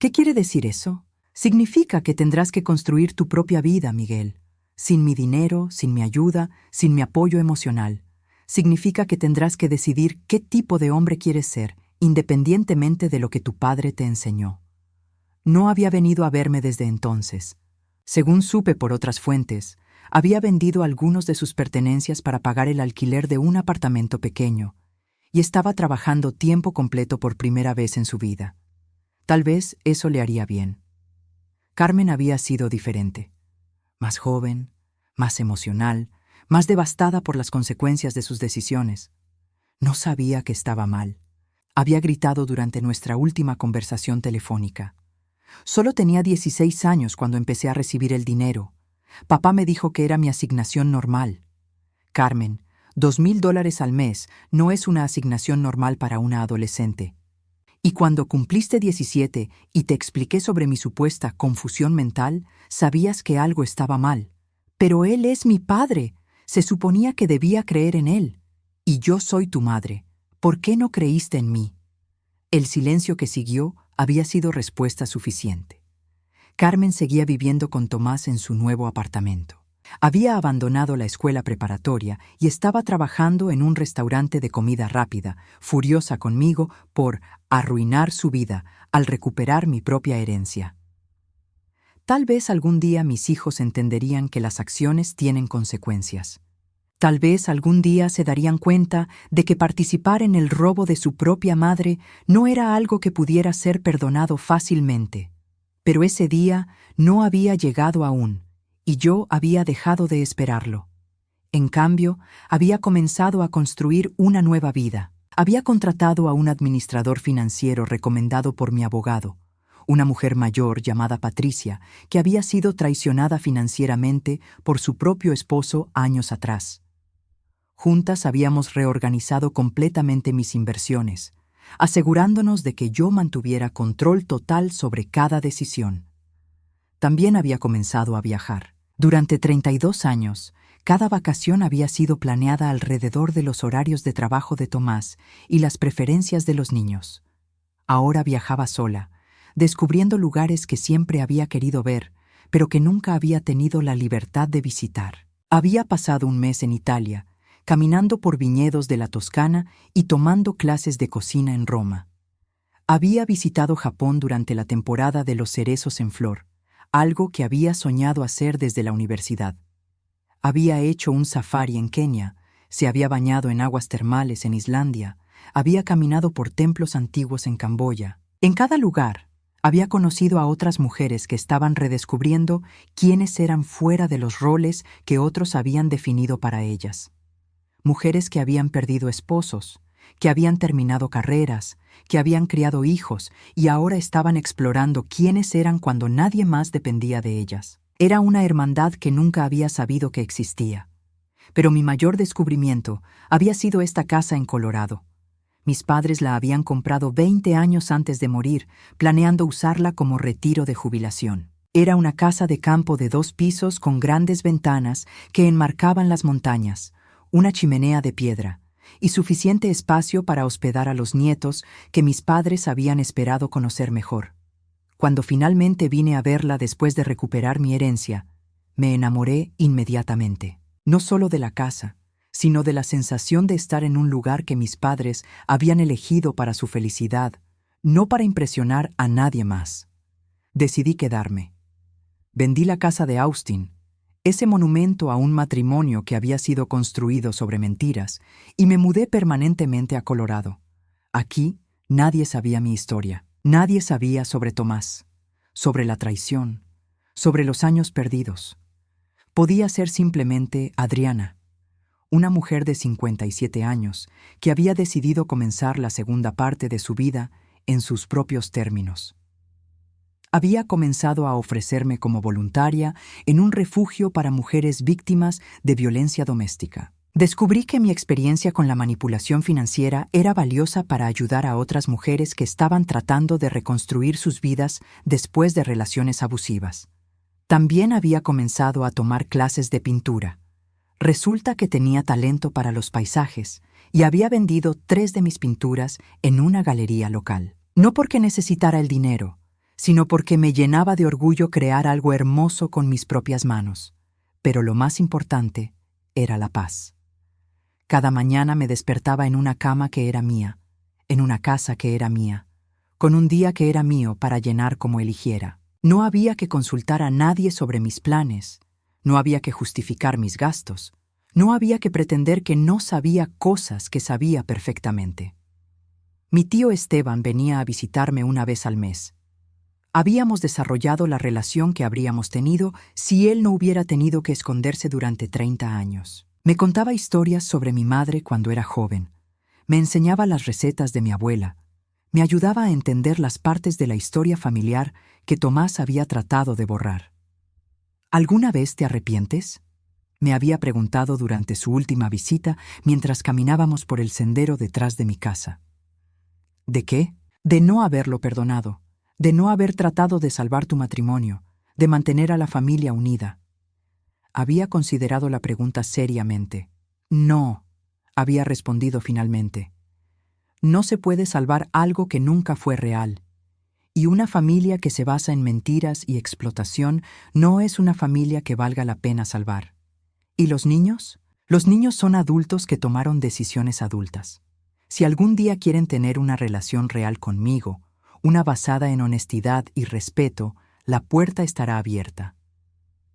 ¿Qué quiere decir eso? Significa que tendrás que construir tu propia vida, Miguel. Sin mi dinero, sin mi ayuda, sin mi apoyo emocional. Significa que tendrás que decidir qué tipo de hombre quieres ser, independientemente de lo que tu padre te enseñó. No había venido a verme desde entonces. Según supe por otras fuentes, había vendido algunos de sus pertenencias para pagar el alquiler de un apartamento pequeño, y estaba trabajando tiempo completo por primera vez en su vida. Tal vez eso le haría bien. Carmen había sido diferente. Más joven, más emocional, más devastada por las consecuencias de sus decisiones. No sabía que estaba mal. Había gritado durante nuestra última conversación telefónica. Solo tenía 16 años cuando empecé a recibir el dinero. Papá me dijo que era mi asignación normal. Carmen, $2,000 al mes no es una asignación normal para una adolescente. Y cuando cumpliste 17 y te expliqué sobre mi supuesta confusión mental, sabías que algo estaba mal. Pero él es mi padre. Se suponía que debía creer en él. Y yo soy tu madre. ¿Por qué no creíste en mí? El silencio que siguió había sido respuesta suficiente. Carmen seguía viviendo con Tomás en su nuevo apartamento. Había abandonado la escuela preparatoria y estaba trabajando en un restaurante de comida rápida, furiosa conmigo por arruinar su vida al recuperar mi propia herencia. Tal vez algún día mis hijos entenderían que las acciones tienen consecuencias. Tal vez algún día se darían cuenta de que participar en el robo de su propia madre no era algo que pudiera ser perdonado fácilmente. Pero ese día no había llegado aún, y yo había dejado de esperarlo. En cambio, había comenzado a construir una nueva vida. Había contratado a un administrador financiero recomendado por mi abogado, una mujer mayor llamada Patricia, que había sido traicionada financieramente por su propio esposo años atrás. Juntas habíamos reorganizado completamente mis inversiones, asegurándonos de que yo mantuviera control total sobre cada decisión. También había comenzado a viajar. Durante 32 años, cada vacación había sido planeada alrededor de los horarios de trabajo de Tomás y las preferencias de los niños. Ahora viajaba sola, descubriendo lugares que siempre había querido ver, pero que nunca había tenido la libertad de visitar. Había pasado un mes en Italia, caminando por viñedos de la Toscana y tomando clases de cocina en Roma. Había visitado Japón durante la temporada de los cerezos en flor, algo que había soñado hacer desde la universidad. Había hecho un safari en Kenia, se había bañado en aguas termales en Islandia, había caminado por templos antiguos en Camboya. En cada lugar, había conocido a otras mujeres que estaban redescubriendo quiénes eran fuera de los roles que otros habían definido para ellas. Mujeres que habían perdido esposos, que habían terminado carreras, que habían criado hijos y ahora estaban explorando quiénes eran cuando nadie más dependía de ellas. Era una hermandad que nunca había sabido que existía. Pero mi mayor descubrimiento había sido esta casa en Colorado. Mis padres la habían comprado 20 años antes de morir, planeando usarla como retiro de jubilación. Era una casa de campo de 2 pisos con grandes ventanas que enmarcaban las montañas, una chimenea de piedra y suficiente espacio para hospedar a los nietos que mis padres habían esperado conocer mejor. Cuando finalmente vine a verla después de recuperar mi herencia, me enamoré inmediatamente, no solo de la casa, sino de la sensación de estar en un lugar que mis padres habían elegido para su felicidad, no para impresionar a nadie más. Decidí quedarme. Vendí la casa de Austin, ese monumento a un matrimonio que había sido construido sobre mentiras, y me mudé permanentemente a Colorado. Aquí nadie sabía mi historia. Nadie sabía sobre Tomás, sobre la traición, sobre los años perdidos. Podía ser simplemente Adriana, una mujer de 57 años que había decidido comenzar la segunda parte de su vida en sus propios términos. Había comenzado a ofrecerme como voluntaria en un refugio para mujeres víctimas de violencia doméstica. Descubrí que mi experiencia con la manipulación financiera era valiosa para ayudar a otras mujeres que estaban tratando de reconstruir sus vidas después de relaciones abusivas. También había comenzado a tomar clases de pintura. Resulta que tenía talento para los paisajes y había vendido 3 de mis pinturas en una galería local. No porque necesitara el dinero, sino porque me llenaba de orgullo crear algo hermoso con mis propias manos. Pero lo más importante era la paz. Cada mañana me despertaba en una cama que era mía, en una casa que era mía, con un día que era mío para llenar como eligiera. No había que consultar a nadie sobre mis planes, no había que justificar mis gastos, no había que pretender que no sabía cosas que sabía perfectamente. Mi tío Esteban venía a visitarme una vez al mes. Habíamos desarrollado la relación que habríamos tenido si él no hubiera tenido que esconderse durante 30 años. Me contaba historias sobre mi madre cuando era joven. Me enseñaba las recetas de mi abuela. Me ayudaba a entender las partes de la historia familiar que Tomás había tratado de borrar. ¿Alguna vez te arrepientes?, me había preguntado durante su última visita mientras caminábamos por el sendero detrás de mi casa. ¿De qué? De no haberlo perdonado, de no haber tratado de salvar tu matrimonio, de mantener a la familia unida. Había considerado la pregunta seriamente. No, había respondido finalmente. No se puede salvar algo que nunca fue real. Y una familia que se basa en mentiras y explotación no es una familia que valga la pena salvar. ¿Y los niños? Los niños son adultos que tomaron decisiones adultas. Si algún día quieren tener una relación real conmigo, una basada en honestidad y respeto, la puerta estará abierta.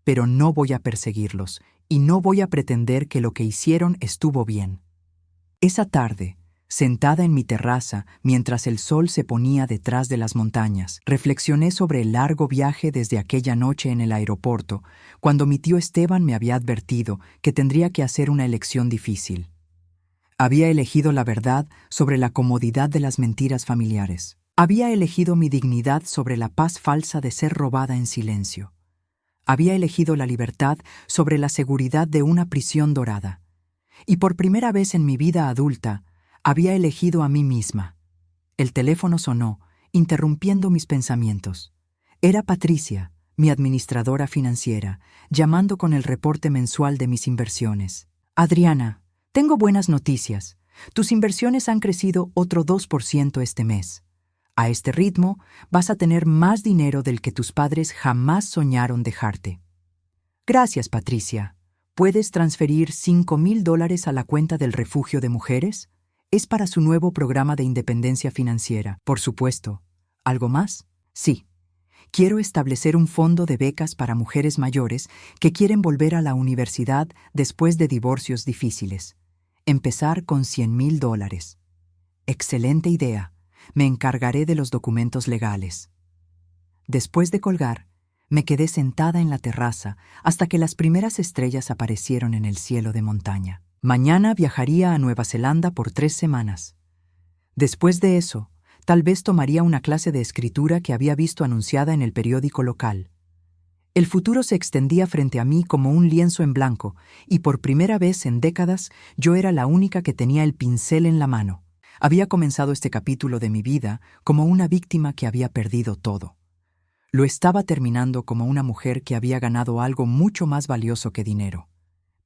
Pero no voy a perseguirlos y no voy a pretender que lo que hicieron estuvo bien. Esa tarde, sentada en mi terraza mientras el sol se ponía detrás de las montañas, reflexioné sobre el largo viaje desde aquella noche en el aeropuerto, cuando mi tío Esteban me había advertido que tendría que hacer una elección difícil. Había elegido la verdad sobre la comodidad de las mentiras familiares. Había elegido mi dignidad sobre la paz falsa de ser robada en silencio. Había elegido la libertad sobre la seguridad de una prisión dorada. Y por primera vez en mi vida adulta, había elegido a mí misma. El teléfono sonó, interrumpiendo mis pensamientos. Era Patricia, mi administradora financiera, llamando con el reporte mensual de mis inversiones. Adriana, tengo buenas noticias. Tus inversiones han crecido otro 2% este mes. A este ritmo, vas a tener más dinero del que tus padres jamás soñaron dejarte. Gracias, Patricia. ¿Puedes transferir $5,000 a la cuenta del Refugio de Mujeres? Es para su nuevo programa de independencia financiera, por supuesto. ¿Algo más? Sí. Quiero establecer un fondo de becas para mujeres mayores que quieren volver a la universidad después de divorcios difíciles. Empezar con $100,000. Excelente idea. Me encargaré de los documentos legales. Después de colgar, me quedé sentada en la terraza hasta que las primeras estrellas aparecieron en el cielo de montaña. Mañana viajaría a Nueva Zelanda por 3 semanas. Después de eso, tal vez tomaría una clase de escritura que había visto anunciada en el periódico local. El futuro se extendía frente a mí como un lienzo en blanco, y por primera vez en décadas yo era la única que tenía el pincel en la mano. Había comenzado este capítulo de mi vida como una víctima que había perdido todo. Lo estaba terminando como una mujer que había ganado algo mucho más valioso que dinero: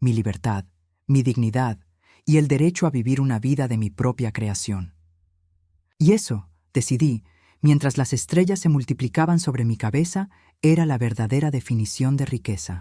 mi libertad, mi dignidad y el derecho a vivir una vida de mi propia creación. Y eso, decidí, mientras las estrellas se multiplicaban sobre mi cabeza, era la verdadera definición de riqueza.